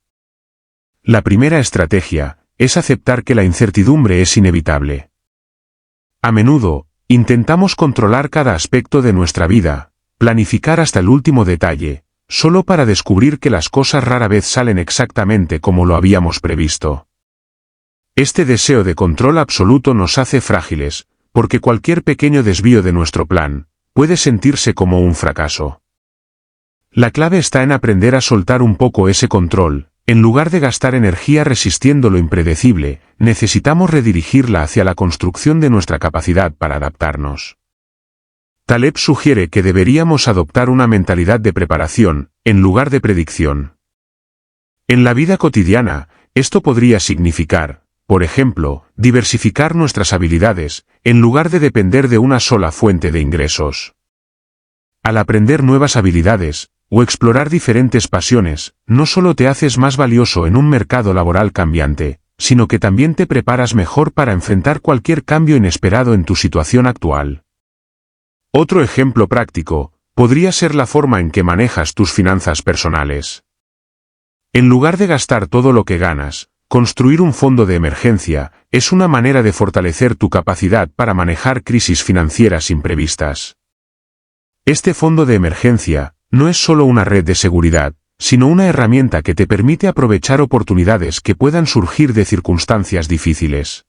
La primera estrategia es aceptar que la incertidumbre es inevitable. A menudo, intentamos controlar cada aspecto de nuestra vida, planificar hasta el último detalle, solo para descubrir que las cosas rara vez salen exactamente como lo habíamos previsto. Este deseo de control absoluto nos hace frágiles, porque cualquier pequeño desvío de nuestro plan puede sentirse como un fracaso. La clave está en aprender a soltar un poco ese control. En lugar de gastar energía resistiendo lo impredecible, necesitamos redirigirla hacia la construcción de nuestra capacidad para adaptarnos. Taleb sugiere que deberíamos adoptar una mentalidad de preparación, en lugar de predicción. En la vida cotidiana, esto podría significar, por ejemplo, diversificar nuestras habilidades, en lugar de depender de una sola fuente de ingresos. Al aprender nuevas habilidades, o explorar diferentes pasiones, no solo te haces más valioso en un mercado laboral cambiante, sino que también te preparas mejor para enfrentar cualquier cambio inesperado en tu situación actual. Otro ejemplo práctico podría ser la forma en que manejas tus finanzas personales. En lugar de gastar todo lo que ganas, construir un fondo de emergencia es una manera de fortalecer tu capacidad para manejar crisis financieras imprevistas. Este fondo de emergencia no es solo una red de seguridad, sino una herramienta que te permite aprovechar oportunidades que puedan surgir de circunstancias difíciles.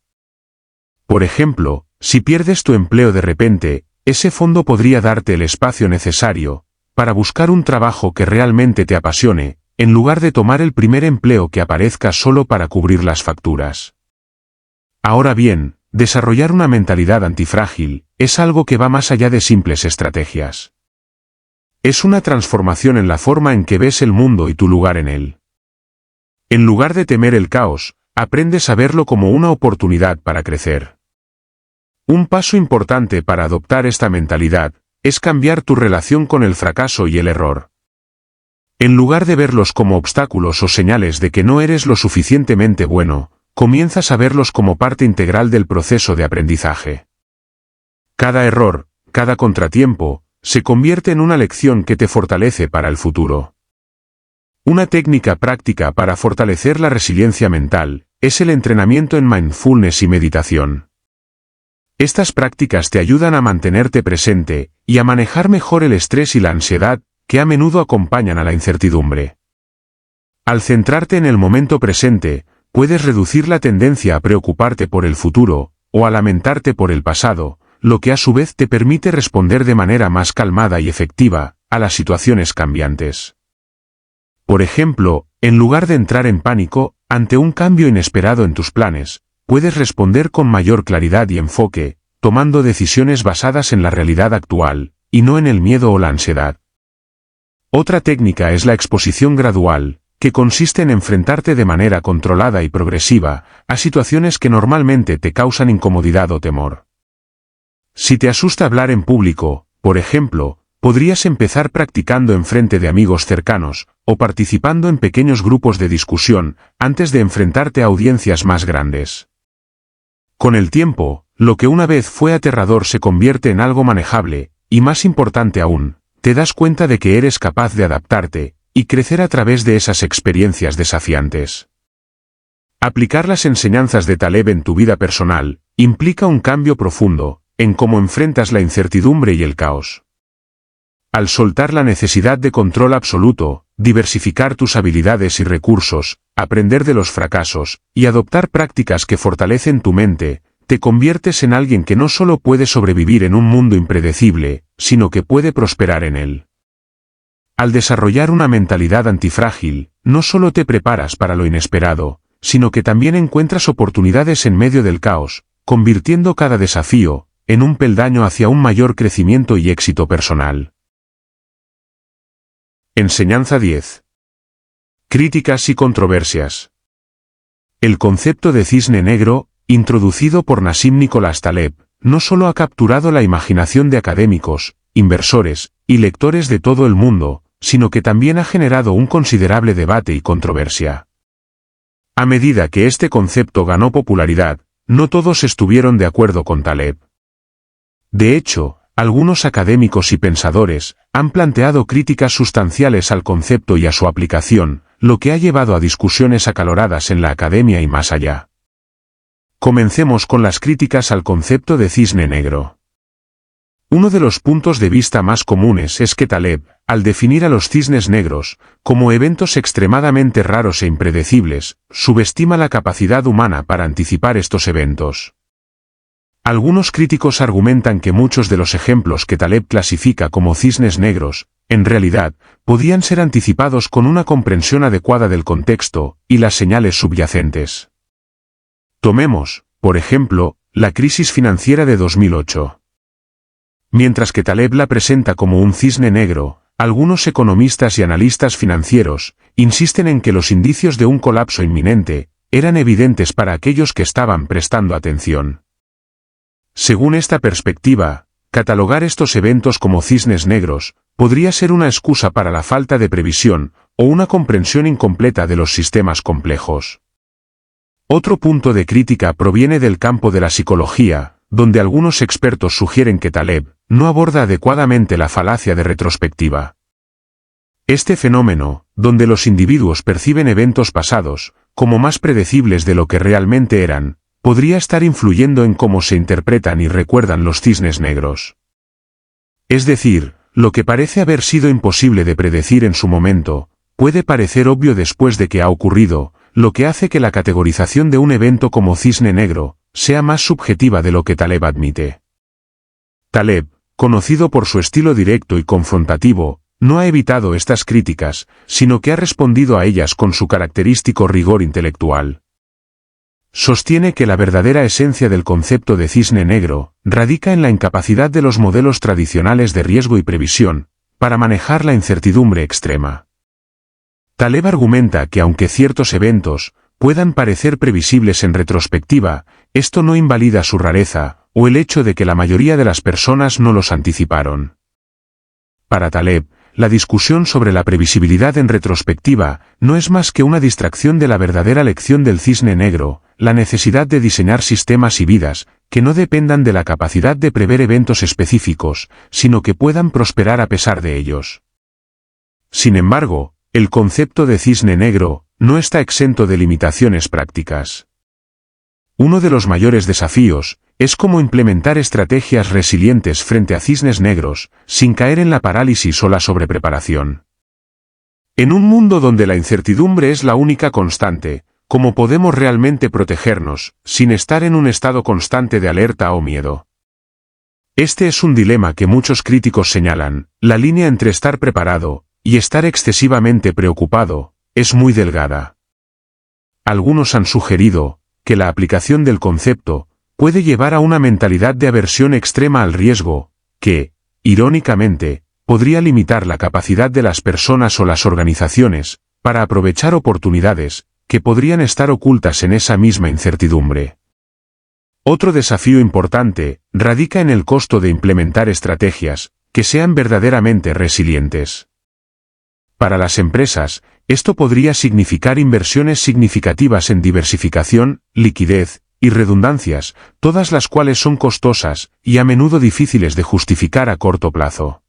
Por ejemplo, si pierdes tu empleo de repente, ese fondo podría darte el espacio necesario para buscar un trabajo que realmente te apasione, en lugar de tomar el primer empleo que aparezca solo para cubrir las facturas. Ahora bien, desarrollar una mentalidad antifrágil es algo que va más allá de simples estrategias. Es una transformación en la forma en que ves el mundo y tu lugar en él. En lugar de temer el caos, aprendes a verlo como una oportunidad para crecer. Un paso importante para adoptar esta mentalidad es cambiar tu relación con el fracaso y el error. En lugar de verlos como obstáculos o señales de que no eres lo suficientemente bueno, comienzas a verlos como parte integral del proceso de aprendizaje. Cada error, cada contratiempo, se convierte en una lección que te fortalece para el futuro. Una técnica práctica para fortalecer la resiliencia mental es el entrenamiento en mindfulness y meditación. Estas prácticas te ayudan a mantenerte presente y a manejar mejor el estrés y la ansiedad que a menudo acompañan a la incertidumbre. Al centrarte en el momento presente, puedes reducir la tendencia a preocuparte por el futuro o a lamentarte por el pasado, lo que a su vez te permite responder de manera más calmada y efectiva a las situaciones cambiantes. Por ejemplo, en lugar de entrar en pánico ante un cambio inesperado en tus planes, puedes responder con mayor claridad y enfoque, tomando decisiones basadas en la realidad actual, y no en el miedo o la ansiedad. Otra técnica es la exposición gradual, que consiste en enfrentarte de manera controlada y progresiva a situaciones que normalmente te causan incomodidad o temor. Si te asusta hablar en público, por ejemplo, podrías empezar practicando en frente de amigos cercanos, o participando en pequeños grupos de discusión, antes de enfrentarte a audiencias más grandes. Con el tiempo, lo que una vez fue aterrador se convierte en algo manejable, y más importante aún, te das cuenta de que eres capaz de adaptarte, y crecer a través de esas experiencias desafiantes. Aplicar las enseñanzas de Taleb en tu vida personal, implica un cambio profundo, en cómo enfrentas la incertidumbre y el caos. Al soltar la necesidad de control absoluto, diversificar tus habilidades y recursos, aprender de los fracasos, y adoptar prácticas que fortalecen tu mente, te conviertes en alguien que no solo puede sobrevivir en un mundo impredecible, sino que puede prosperar en él. Al desarrollar una mentalidad antifrágil, no solo te preparas para lo inesperado, sino que también encuentras oportunidades en medio del caos, convirtiendo cada desafío en un peldaño hacia un mayor crecimiento y éxito personal. Enseñanza 10. Críticas y controversias. El concepto de cisne negro, introducido por Nassim Nicholas Taleb, no solo ha capturado la imaginación de académicos, inversores y lectores de todo el mundo, sino que también ha generado un considerable debate y controversia. A medida que este concepto ganó popularidad, no todos estuvieron de acuerdo con Taleb. De hecho, algunos académicos y pensadores han planteado críticas sustanciales al concepto y a su aplicación, lo que ha llevado a discusiones acaloradas en la academia y más allá. Comencemos con las críticas al concepto de cisne negro. Uno de los puntos de vista más comunes es que Taleb, al definir a los cisnes negros como eventos extremadamente raros e impredecibles, subestima la capacidad humana para anticipar estos eventos. Algunos críticos argumentan que muchos de los ejemplos que Taleb clasifica como cisnes negros, en realidad, podían ser anticipados con una comprensión adecuada del contexto y las señales subyacentes. Tomemos, por ejemplo, la crisis financiera de 2008. Mientras que Taleb la presenta como un cisne negro, algunos economistas y analistas financieros insisten en que los indicios de un colapso inminente eran evidentes para aquellos que estaban prestando atención. Según esta perspectiva, catalogar estos eventos como cisnes negros podría ser una excusa para la falta de previsión o una comprensión incompleta de los sistemas complejos. Otro punto de crítica proviene del campo de la psicología, donde algunos expertos sugieren que Taleb no aborda adecuadamente la falacia de retrospectiva. Este fenómeno, donde los individuos perciben eventos pasados como más predecibles de lo que realmente eran, podría estar influyendo en cómo se interpretan y recuerdan los cisnes negros. Es decir, lo que parece haber sido imposible de predecir en su momento, puede parecer obvio después de que ha ocurrido, lo que hace que la categorización de un evento como cisne negro sea más subjetiva de lo que Taleb admite. Taleb, conocido por su estilo directo y confrontativo, no ha evitado estas críticas, sino que ha respondido a ellas con su característico rigor intelectual. Sostiene que la verdadera esencia del concepto de cisne negro radica en la incapacidad de los modelos tradicionales de riesgo y previsión para manejar la incertidumbre extrema. Taleb argumenta que aunque ciertos eventos puedan parecer previsibles en retrospectiva, esto no invalida su rareza o el hecho de que la mayoría de las personas no los anticiparon. Para Taleb, la discusión sobre la previsibilidad en retrospectiva no es más que una distracción de la verdadera lección del cisne negro, la necesidad de diseñar sistemas y vidas que no dependan de la capacidad de prever eventos específicos, sino que puedan prosperar a pesar de ellos. Sin embargo, el concepto de cisne negro no está exento de limitaciones prácticas. Uno de los mayores desafíos es cómo implementar estrategias resilientes frente a cisnes negros, sin caer en la parálisis o la sobrepreparación. En un mundo donde la incertidumbre es la única constante, ¿cómo podemos realmente protegernos, sin estar en un estado constante de alerta o miedo? Este es un dilema que muchos críticos señalan. La línea entre estar preparado y estar excesivamente preocupado es muy delgada. Algunos han sugerido que la aplicación del concepto puede llevar a una mentalidad de aversión extrema al riesgo, que, irónicamente, podría limitar la capacidad de las personas o las organizaciones para aprovechar oportunidades que podrían estar ocultas en esa misma incertidumbre. Otro desafío importante radica en el costo de implementar estrategias que sean verdaderamente resilientes. Para las empresas, esto podría significar inversiones significativas en diversificación, liquidez y redundancias, todas las cuales son costosas y a menudo difíciles de justificar a corto plazo.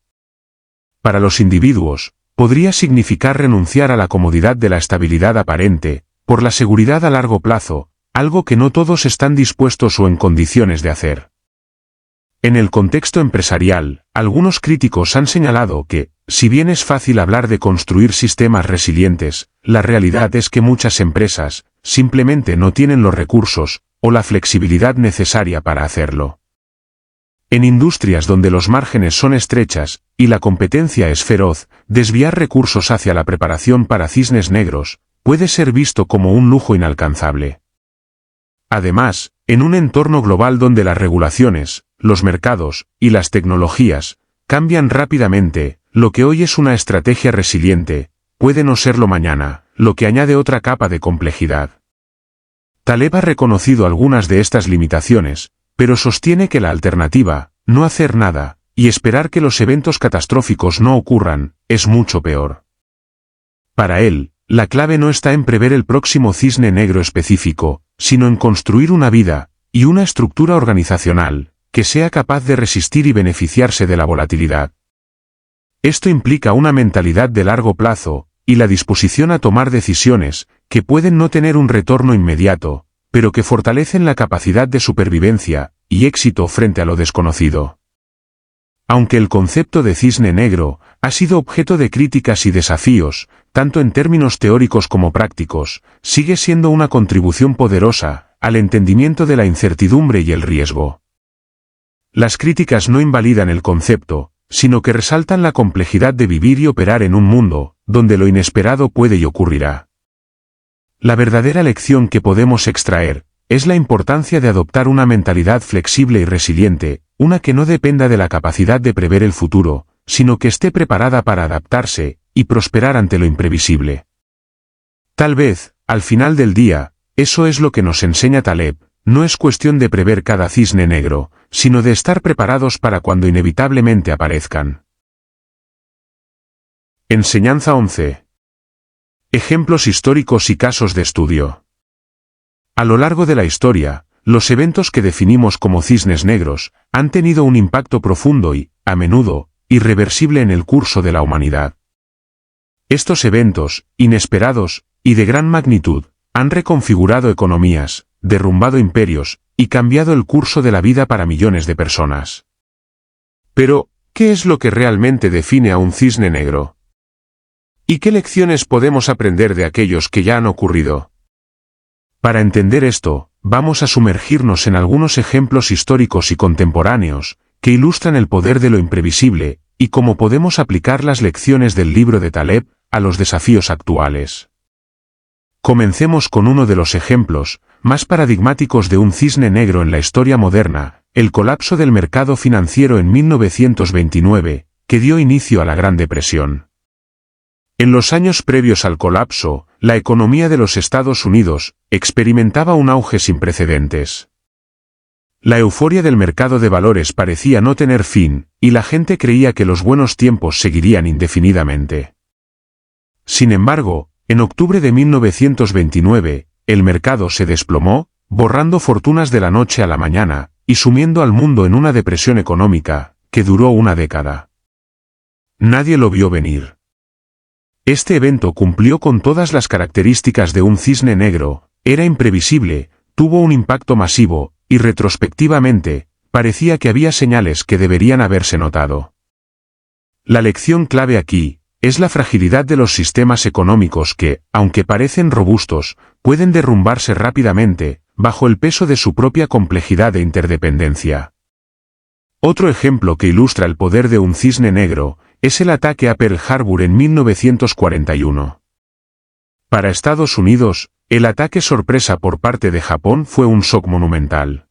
Para los individuos, podría significar renunciar a la comodidad de la estabilidad aparente, por la seguridad a largo plazo, algo que no todos están dispuestos o en condiciones de hacer. En el contexto empresarial, algunos críticos han señalado que, si bien es fácil hablar de construir sistemas resilientes, la realidad es que muchas empresas simplemente no tienen los recursos o la flexibilidad necesaria para hacerlo. En industrias donde los márgenes son estrechas y la competencia es feroz, desviar recursos hacia la preparación para cisnes negros puede ser visto como un lujo inalcanzable. Además, en un entorno global donde las regulaciones, los mercados y las tecnologías cambian rápidamente, lo que hoy es una estrategia resiliente puede no serlo mañana, lo que añade otra capa de complejidad. Taleb ha reconocido algunas de estas limitaciones, pero sostiene que la alternativa, no hacer nada, y esperar que los eventos catastróficos no ocurran, es mucho peor. Para él, la clave no está en prever el próximo cisne negro específico, sino en construir una vida y una estructura organizacional que sea capaz de resistir y beneficiarse de la volatilidad. Esto implica una mentalidad de largo plazo y la disposición a tomar decisiones que pueden no tener un retorno inmediato, pero que fortalecen la capacidad de supervivencia y éxito frente a lo desconocido. Aunque el concepto de cisne negro ha sido objeto de críticas y desafíos, tanto en términos teóricos como prácticos, sigue siendo una contribución poderosa al entendimiento de la incertidumbre y el riesgo. Las críticas no invalidan el concepto, sino que resaltan la complejidad de vivir y operar en un mundo donde lo inesperado puede y ocurrirá. La verdadera lección que podemos extraer es la importancia de adoptar una mentalidad flexible y resiliente, una que no dependa de la capacidad de prever el futuro, sino que esté preparada para adaptarse y prosperar ante lo imprevisible. Tal vez, al final del día, eso es lo que nos enseña Taleb, no es cuestión de prever cada cisne negro, sino de estar preparados para cuando inevitablemente aparezcan. Enseñanza 11. Ejemplos históricos y casos de estudio. A lo largo de la historia, los eventos que definimos como cisnes negros han tenido un impacto profundo y, a menudo, irreversible en el curso de la humanidad. Estos eventos, inesperados y de gran magnitud, han reconfigurado economías, derrumbado imperios y cambiado el curso de la vida para millones de personas. Pero, ¿qué es lo que realmente define a un cisne negro? ¿Y qué lecciones podemos aprender de aquellos que ya han ocurrido? Para entender esto, vamos a sumergirnos en algunos ejemplos históricos y contemporáneos que ilustran el poder de lo imprevisible y cómo podemos aplicar las lecciones del libro de Taleb a los desafíos actuales. Comencemos con uno de los ejemplos más paradigmáticos de un cisne negro en la historia moderna, el colapso del mercado financiero en 1929, que dio inicio a la Gran Depresión. En los años previos al colapso, la economía de los Estados Unidos experimentaba un auge sin precedentes. La euforia del mercado de valores parecía no tener fin, y la gente creía que los buenos tiempos seguirían indefinidamente. Sin embargo, en octubre de 1929, el mercado se desplomó, borrando fortunas de la noche a la mañana, y sumiendo al mundo en una depresión económica que duró una década. Nadie lo vio venir. Este evento cumplió con todas las características de un cisne negro, era imprevisible, tuvo un impacto masivo, y retrospectivamente, parecía que había señales que deberían haberse notado. La lección clave aquí es la fragilidad de los sistemas económicos que, aunque parecen robustos, pueden derrumbarse rápidamente, bajo el peso de su propia complejidad e interdependencia. Otro ejemplo que ilustra el poder de un cisne negro es el ataque a Pearl Harbor en 1941. Para Estados Unidos, el ataque sorpresa por parte de Japón fue un shock monumental.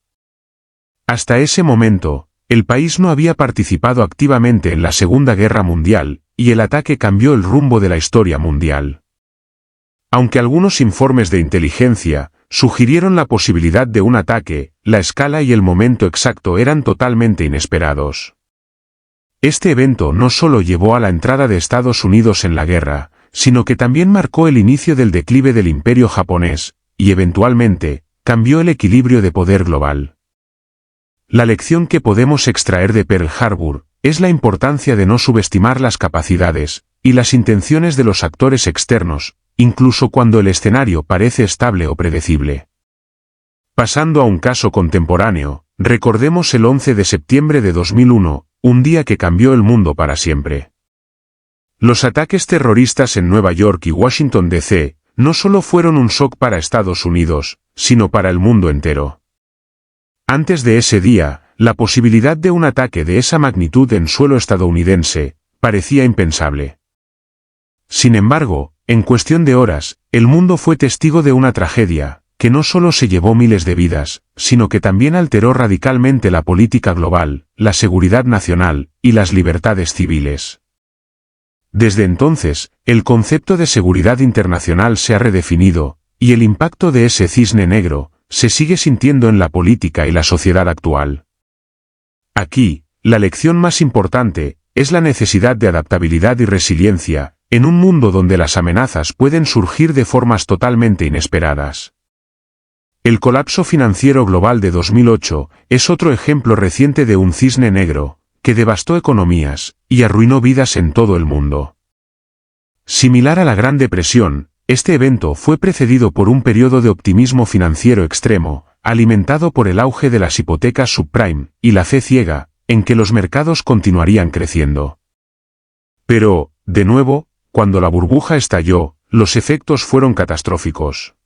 Hasta ese momento, el país no había participado activamente en la Segunda Guerra Mundial, y el ataque cambió el rumbo de la historia mundial. Aunque algunos informes de inteligencia sugirieron la posibilidad de un ataque, la escala y el momento exacto eran totalmente inesperados. Este evento no solo llevó a la entrada de Estados Unidos en la guerra, sino que también marcó el inicio del declive del imperio japonés, y eventualmente, cambió el equilibrio de poder global. La lección que podemos extraer de Pearl Harbor es la importancia de no subestimar las capacidades y las intenciones de los actores externos, incluso cuando el escenario parece estable o predecible. Pasando a un caso contemporáneo, recordemos el 11 de septiembre de 2001, un día que cambió el mundo para siempre. Los ataques terroristas en Nueva York y Washington D.C. no solo fueron un shock para Estados Unidos, sino para el mundo entero. Antes de ese día, la posibilidad de un ataque de esa magnitud en suelo estadounidense parecía impensable. Sin embargo, en cuestión de horas, el mundo fue testigo de una tragedia que no solo se llevó miles de vidas, sino que también alteró radicalmente la política global, la seguridad nacional y las libertades civiles. Desde entonces, el concepto de seguridad internacional se ha redefinido, y el impacto de ese cisne negro se sigue sintiendo en la política y la sociedad actual. Aquí, la lección más importante es la necesidad de adaptabilidad y resiliencia, en un mundo donde las amenazas pueden surgir de formas totalmente inesperadas. El colapso financiero global de 2008 es otro ejemplo reciente de un cisne negro, que devastó economías y arruinó vidas en todo el mundo. Similar a la Gran Depresión, este evento fue precedido por un periodo de optimismo financiero extremo, alimentado por el auge de las hipotecas subprime y la fe ciega en que los mercados continuarían creciendo. Pero, de nuevo, cuando la burbuja estalló, los efectos fueron catastróficos.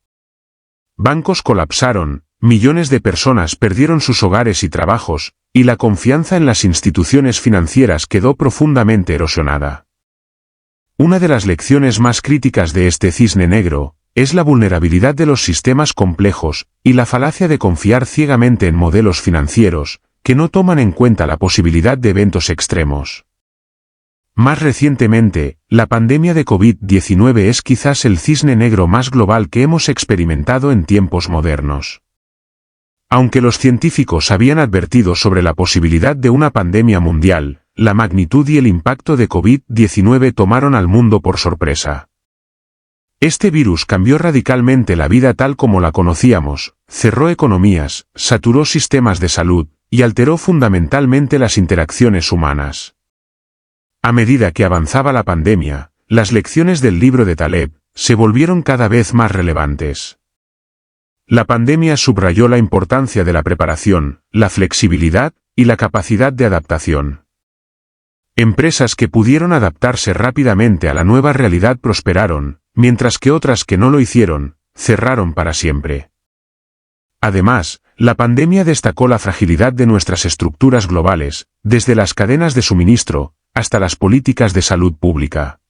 Bancos colapsaron, millones de personas perdieron sus hogares y trabajos, y la confianza en las instituciones financieras quedó profundamente erosionada. Una de las lecciones más críticas de este cisne negro es la vulnerabilidad de los sistemas complejos y la falacia de confiar ciegamente en modelos financieros que no toman en cuenta la posibilidad de eventos extremos. Más recientemente, la pandemia de COVID-19 es quizás el cisne negro más global que hemos experimentado en tiempos modernos. Aunque los científicos habían advertido sobre la posibilidad de una pandemia mundial, la magnitud y el impacto de COVID-19 tomaron al mundo por sorpresa. Este virus cambió radicalmente la vida tal como la conocíamos, cerró economías, saturó sistemas de salud, y alteró fundamentalmente las interacciones humanas. A medida que avanzaba la pandemia, las lecciones del libro de Taleb se volvieron cada vez más relevantes. La pandemia subrayó la importancia de la preparación, la flexibilidad y la capacidad de adaptación. Empresas que pudieron adaptarse rápidamente a la nueva realidad prosperaron, mientras que otras que no lo hicieron, cerraron para siempre. Además, la pandemia destacó la fragilidad de nuestras estructuras globales, desde las cadenas de suministro hasta las políticas de salud pública.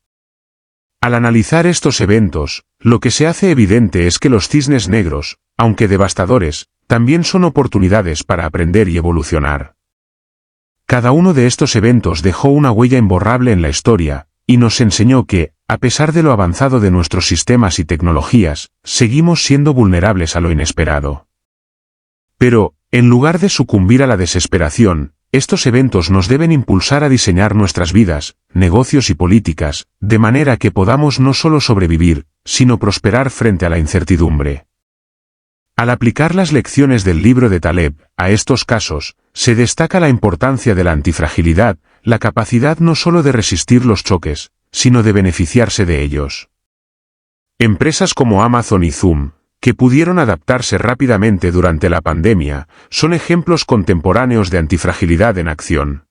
Al analizar estos eventos, lo que se hace evidente es que los cisnes negros, aunque devastadores, también son oportunidades para aprender y evolucionar. Cada uno de estos eventos dejó una huella imborrable en la historia, y nos enseñó que, a pesar de lo avanzado de nuestros sistemas y tecnologías, seguimos siendo vulnerables a lo inesperado. Pero, en lugar de sucumbir a la desesperación, estos eventos nos deben impulsar a diseñar nuestras vidas, negocios y políticas, de manera que podamos no solo sobrevivir, sino prosperar frente a la incertidumbre. Al aplicar las lecciones del libro de Taleb a estos casos, se destaca la importancia de la antifragilidad, la capacidad no solo de resistir los choques, sino de beneficiarse de ellos. Empresas como Amazon y Zoom, que pudieron adaptarse rápidamente durante la pandemia, son ejemplos contemporáneos de antifragilidad en acción.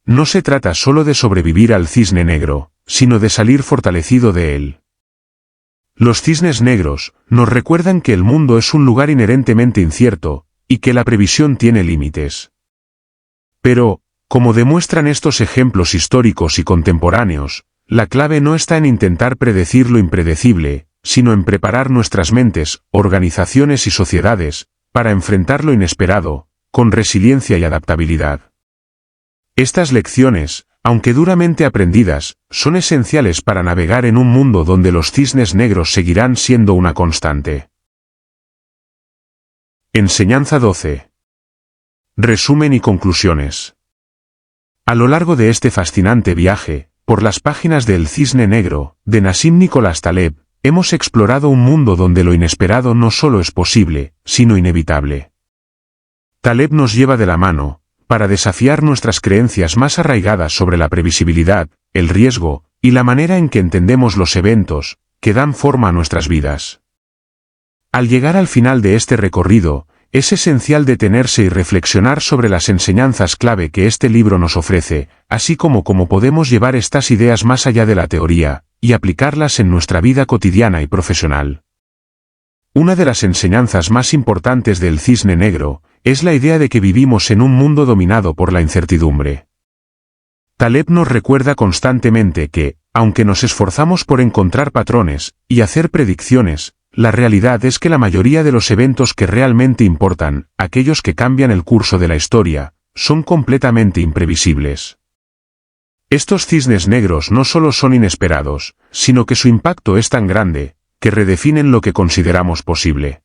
No se trata solo de sobrevivir al cisne negro, sino de salir fortalecido de él. Los cisnes negros nos recuerdan que el mundo es un lugar inherentemente incierto, y que la previsión tiene límites. Pero, como demuestran estos ejemplos históricos y contemporáneos, la clave no está en intentar predecir lo impredecible, sino en preparar nuestras mentes, organizaciones y sociedades, para enfrentar lo inesperado, con resiliencia y adaptabilidad. Estas lecciones, aunque duramente aprendidas, son esenciales para navegar en un mundo donde los cisnes negros seguirán siendo una constante. Enseñanza 12. Resumen y conclusiones. A lo largo de este fascinante viaje, por las páginas de El Cisne Negro, de Nassim Nicolás Taleb, hemos explorado un mundo donde lo inesperado no solo es posible, sino inevitable. Taleb nos lleva de la mano, para desafiar nuestras creencias más arraigadas sobre la previsibilidad, el riesgo, y la manera en que entendemos los eventos, que dan forma a nuestras vidas. Al llegar al final de este recorrido, es esencial detenerse y reflexionar sobre las enseñanzas clave que este libro nos ofrece, así como cómo podemos llevar estas ideas más allá de la teoría, y aplicarlas en nuestra vida cotidiana y profesional. Una de las enseñanzas más importantes del Cisne Negro es la idea de que vivimos en un mundo dominado por la incertidumbre. Taleb nos recuerda constantemente que, aunque nos esforzamos por encontrar patrones y hacer predicciones, la realidad es que la mayoría de los eventos que realmente importan, aquellos que cambian el curso de la historia, son completamente imprevisibles. Estos cisnes negros no solo son inesperados, sino que su impacto es tan grande, que redefinen lo que consideramos posible.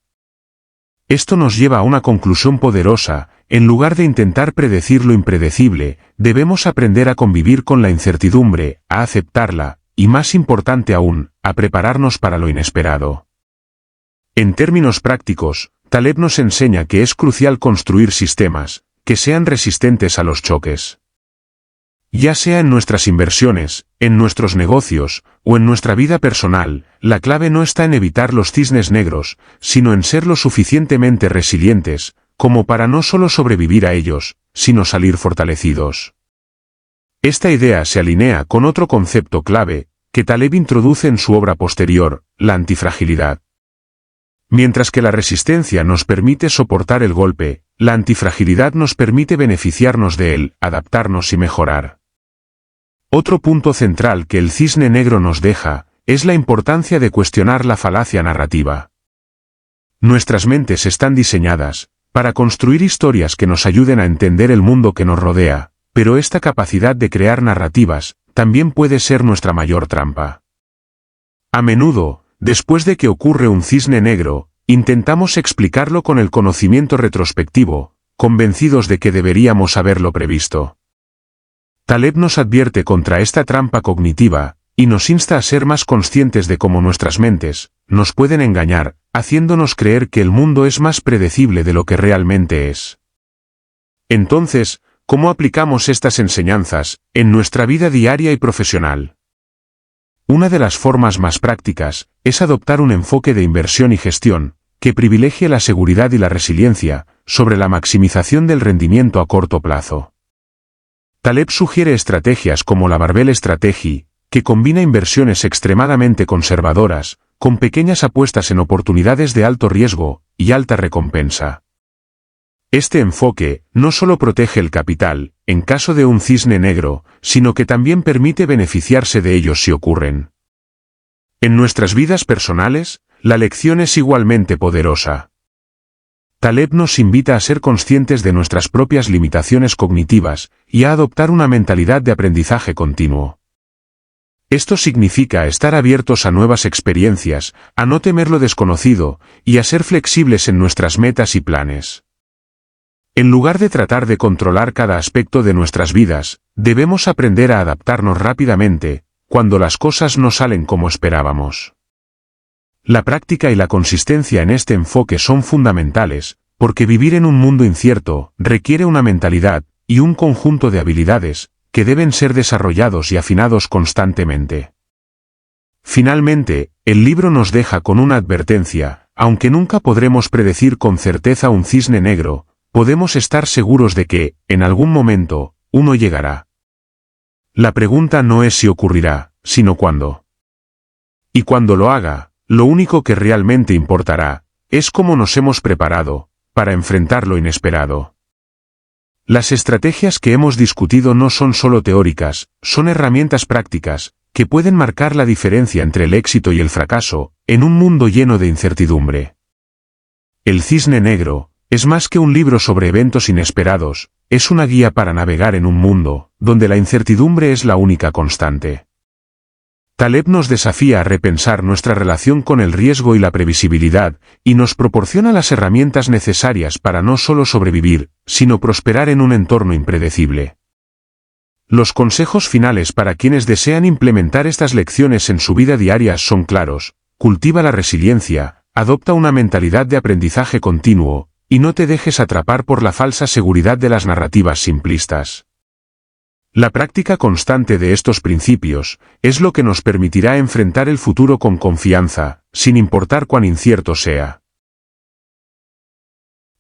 Esto nos lleva a una conclusión poderosa: en lugar de intentar predecir lo impredecible, debemos aprender a convivir con la incertidumbre, a aceptarla, y más importante aún, a prepararnos para lo inesperado. En términos prácticos, Taleb nos enseña que es crucial construir sistemas que sean resistentes a los choques. Ya sea en nuestras inversiones, en nuestros negocios, o en nuestra vida personal, la clave no está en evitar los cisnes negros, sino en ser lo suficientemente resilientes, como para no solo sobrevivir a ellos, sino salir fortalecidos. Esta idea se alinea con otro concepto clave, que Taleb introduce en su obra posterior, la antifragilidad. Mientras que la resistencia nos permite soportar el golpe, la antifragilidad nos permite beneficiarnos de él, adaptarnos y mejorar. Otro punto central que el Cisne Negro nos deja, es la importancia de cuestionar la falacia narrativa. Nuestras mentes están diseñadas para construir historias que nos ayuden a entender el mundo que nos rodea, pero esta capacidad de crear narrativas también puede ser nuestra mayor trampa. A menudo, después de que ocurre un cisne negro, intentamos explicarlo con el conocimiento retrospectivo, convencidos de que deberíamos haberlo previsto. Taleb nos advierte contra esta trampa cognitiva, y nos insta a ser más conscientes de cómo nuestras mentes nos pueden engañar, haciéndonos creer que el mundo es más predecible de lo que realmente es. Entonces, ¿cómo aplicamos estas enseñanzas en nuestra vida diaria y profesional? Una de las formas más prácticas es adoptar un enfoque de inversión y gestión que privilegie la seguridad y la resiliencia sobre la maximización del rendimiento a corto plazo. Taleb sugiere estrategias como la Barbell Strategy, que combina inversiones extremadamente conservadoras con pequeñas apuestas en oportunidades de alto riesgo y alta recompensa. Este enfoque no solo protege el capital, en caso de un cisne negro, sino que también permite beneficiarse de ellos si ocurren. En nuestras vidas personales, la lección es igualmente poderosa. Taleb nos invita a ser conscientes de nuestras propias limitaciones cognitivas y a adoptar una mentalidad de aprendizaje continuo. Esto significa estar abiertos a nuevas experiencias, a no temer lo desconocido y a ser flexibles en nuestras metas y planes. En lugar de tratar de controlar cada aspecto de nuestras vidas, debemos aprender a adaptarnos rápidamente, cuando las cosas no salen como esperábamos. La práctica y la consistencia en este enfoque son fundamentales, porque vivir en un mundo incierto requiere una mentalidad y un conjunto de habilidades que deben ser desarrollados y afinados constantemente. Finalmente, el libro nos deja con una advertencia: aunque nunca podremos predecir con certeza un cisne negro, podemos estar seguros de que, en algún momento, uno llegará. La pregunta no es si ocurrirá, sino cuándo. Y cuando lo haga, lo único que realmente importará es cómo nos hemos preparado para enfrentar lo inesperado. Las estrategias que hemos discutido no son solo teóricas, son herramientas prácticas, que pueden marcar la diferencia entre el éxito y el fracaso, en un mundo lleno de incertidumbre. El Cisne Negro es más que un libro sobre eventos inesperados, es una guía para navegar en un mundo, donde la incertidumbre es la única constante. Taleb nos desafía a repensar nuestra relación con el riesgo y la previsibilidad, y nos proporciona las herramientas necesarias para no solo sobrevivir, sino prosperar en un entorno impredecible. Los consejos finales para quienes desean implementar estas lecciones en su vida diaria son claros: cultiva la resiliencia, adopta una mentalidad de aprendizaje continuo, y no te dejes atrapar por la falsa seguridad de las narrativas simplistas. La práctica constante de estos principios es lo que nos permitirá enfrentar el futuro con confianza, sin importar cuán incierto sea.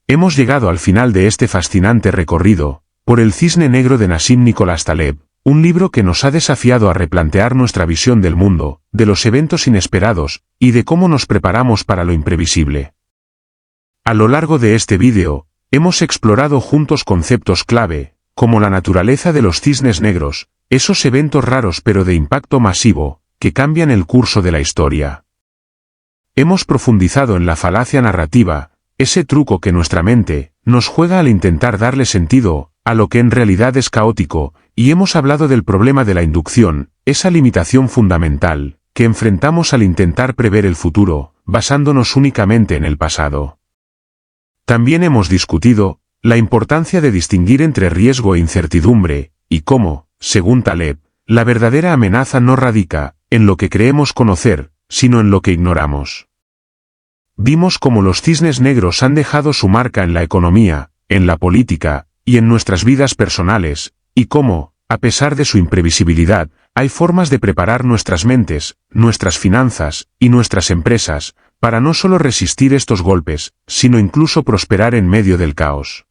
Hemos llegado al final de este fascinante recorrido por el Cisne Negro de Nassim Nicholas Taleb, un libro que nos ha desafiado a replantear nuestra visión del mundo, de los eventos inesperados, y de cómo nos preparamos para lo imprevisible. A lo largo de este vídeo, hemos explorado juntos conceptos clave, como la naturaleza de los cisnes negros, esos eventos raros pero de impacto masivo, que cambian el curso de la historia. Hemos profundizado en la falacia narrativa, ese truco que nuestra mente nos juega al intentar darle sentido a lo que en realidad es caótico, y hemos hablado del problema de la inducción, esa limitación fundamental que enfrentamos al intentar prever el futuro, basándonos únicamente en el pasado. También hemos discutido la importancia de distinguir entre riesgo e incertidumbre, y cómo, según Taleb, la verdadera amenaza no radica en lo que creemos conocer, sino en lo que ignoramos. Vimos cómo los cisnes negros han dejado su marca en la economía, en la política, y en nuestras vidas personales, y cómo, a pesar de su imprevisibilidad, hay formas de preparar nuestras mentes, nuestras finanzas, y nuestras empresas, para no solo resistir estos golpes, sino incluso prosperar en medio del caos.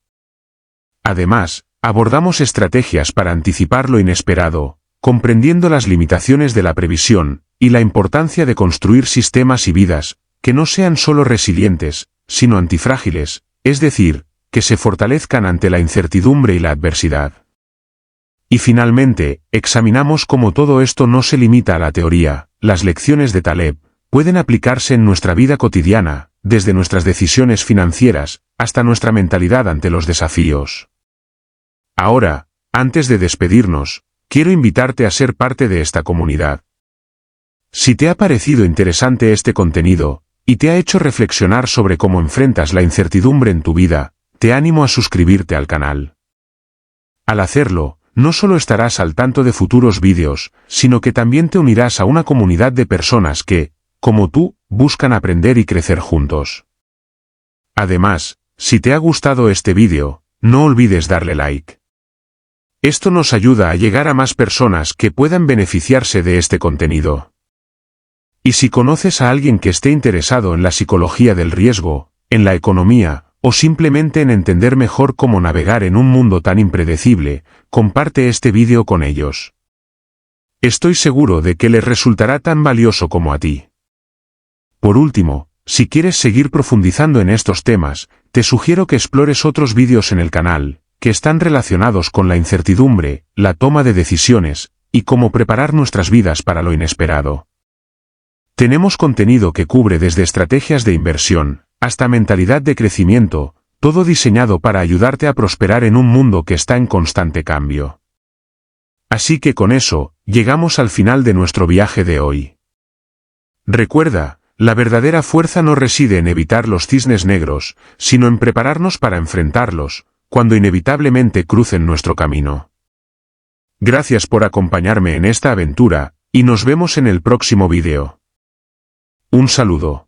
Además, abordamos estrategias para anticipar lo inesperado, comprendiendo las limitaciones de la previsión, y la importancia de construir sistemas y vidas que no sean solo resilientes, sino antifrágiles, es decir, que se fortalezcan ante la incertidumbre y la adversidad. Y finalmente, examinamos cómo todo esto no se limita a la teoría. Las lecciones de Taleb pueden aplicarse en nuestra vida cotidiana, desde nuestras decisiones financieras hasta nuestra mentalidad ante los desafíos. Ahora, antes de despedirnos, quiero invitarte a ser parte de esta comunidad. Si te ha parecido interesante este contenido, y te ha hecho reflexionar sobre cómo enfrentas la incertidumbre en tu vida, te animo a suscribirte al canal. Al hacerlo, no solo estarás al tanto de futuros vídeos, sino que también te unirás a una comunidad de personas que, como tú, buscan aprender y crecer juntos. Además, si te ha gustado este vídeo, no olvides darle like. Esto nos ayuda a llegar a más personas que puedan beneficiarse de este contenido. Y si conoces a alguien que esté interesado en la psicología del riesgo, en la economía, o simplemente en entender mejor cómo navegar en un mundo tan impredecible, comparte este vídeo con ellos. Estoy seguro de que les resultará tan valioso como a ti. Por último, si quieres seguir profundizando en estos temas, te sugiero que explores otros vídeos en el canal, que están relacionados con la incertidumbre, la toma de decisiones, y cómo preparar nuestras vidas para lo inesperado. Tenemos contenido que cubre desde estrategias de inversión, hasta mentalidad de crecimiento, todo diseñado para ayudarte a prosperar en un mundo que está en constante cambio. Así que con eso, llegamos al final de nuestro viaje de hoy. Recuerda, la verdadera fuerza no reside en evitar los cisnes negros, sino en prepararnos para enfrentarlos, cuando inevitablemente crucen nuestro camino. Gracias por acompañarme en esta aventura, y nos vemos en el próximo vídeo. Un saludo.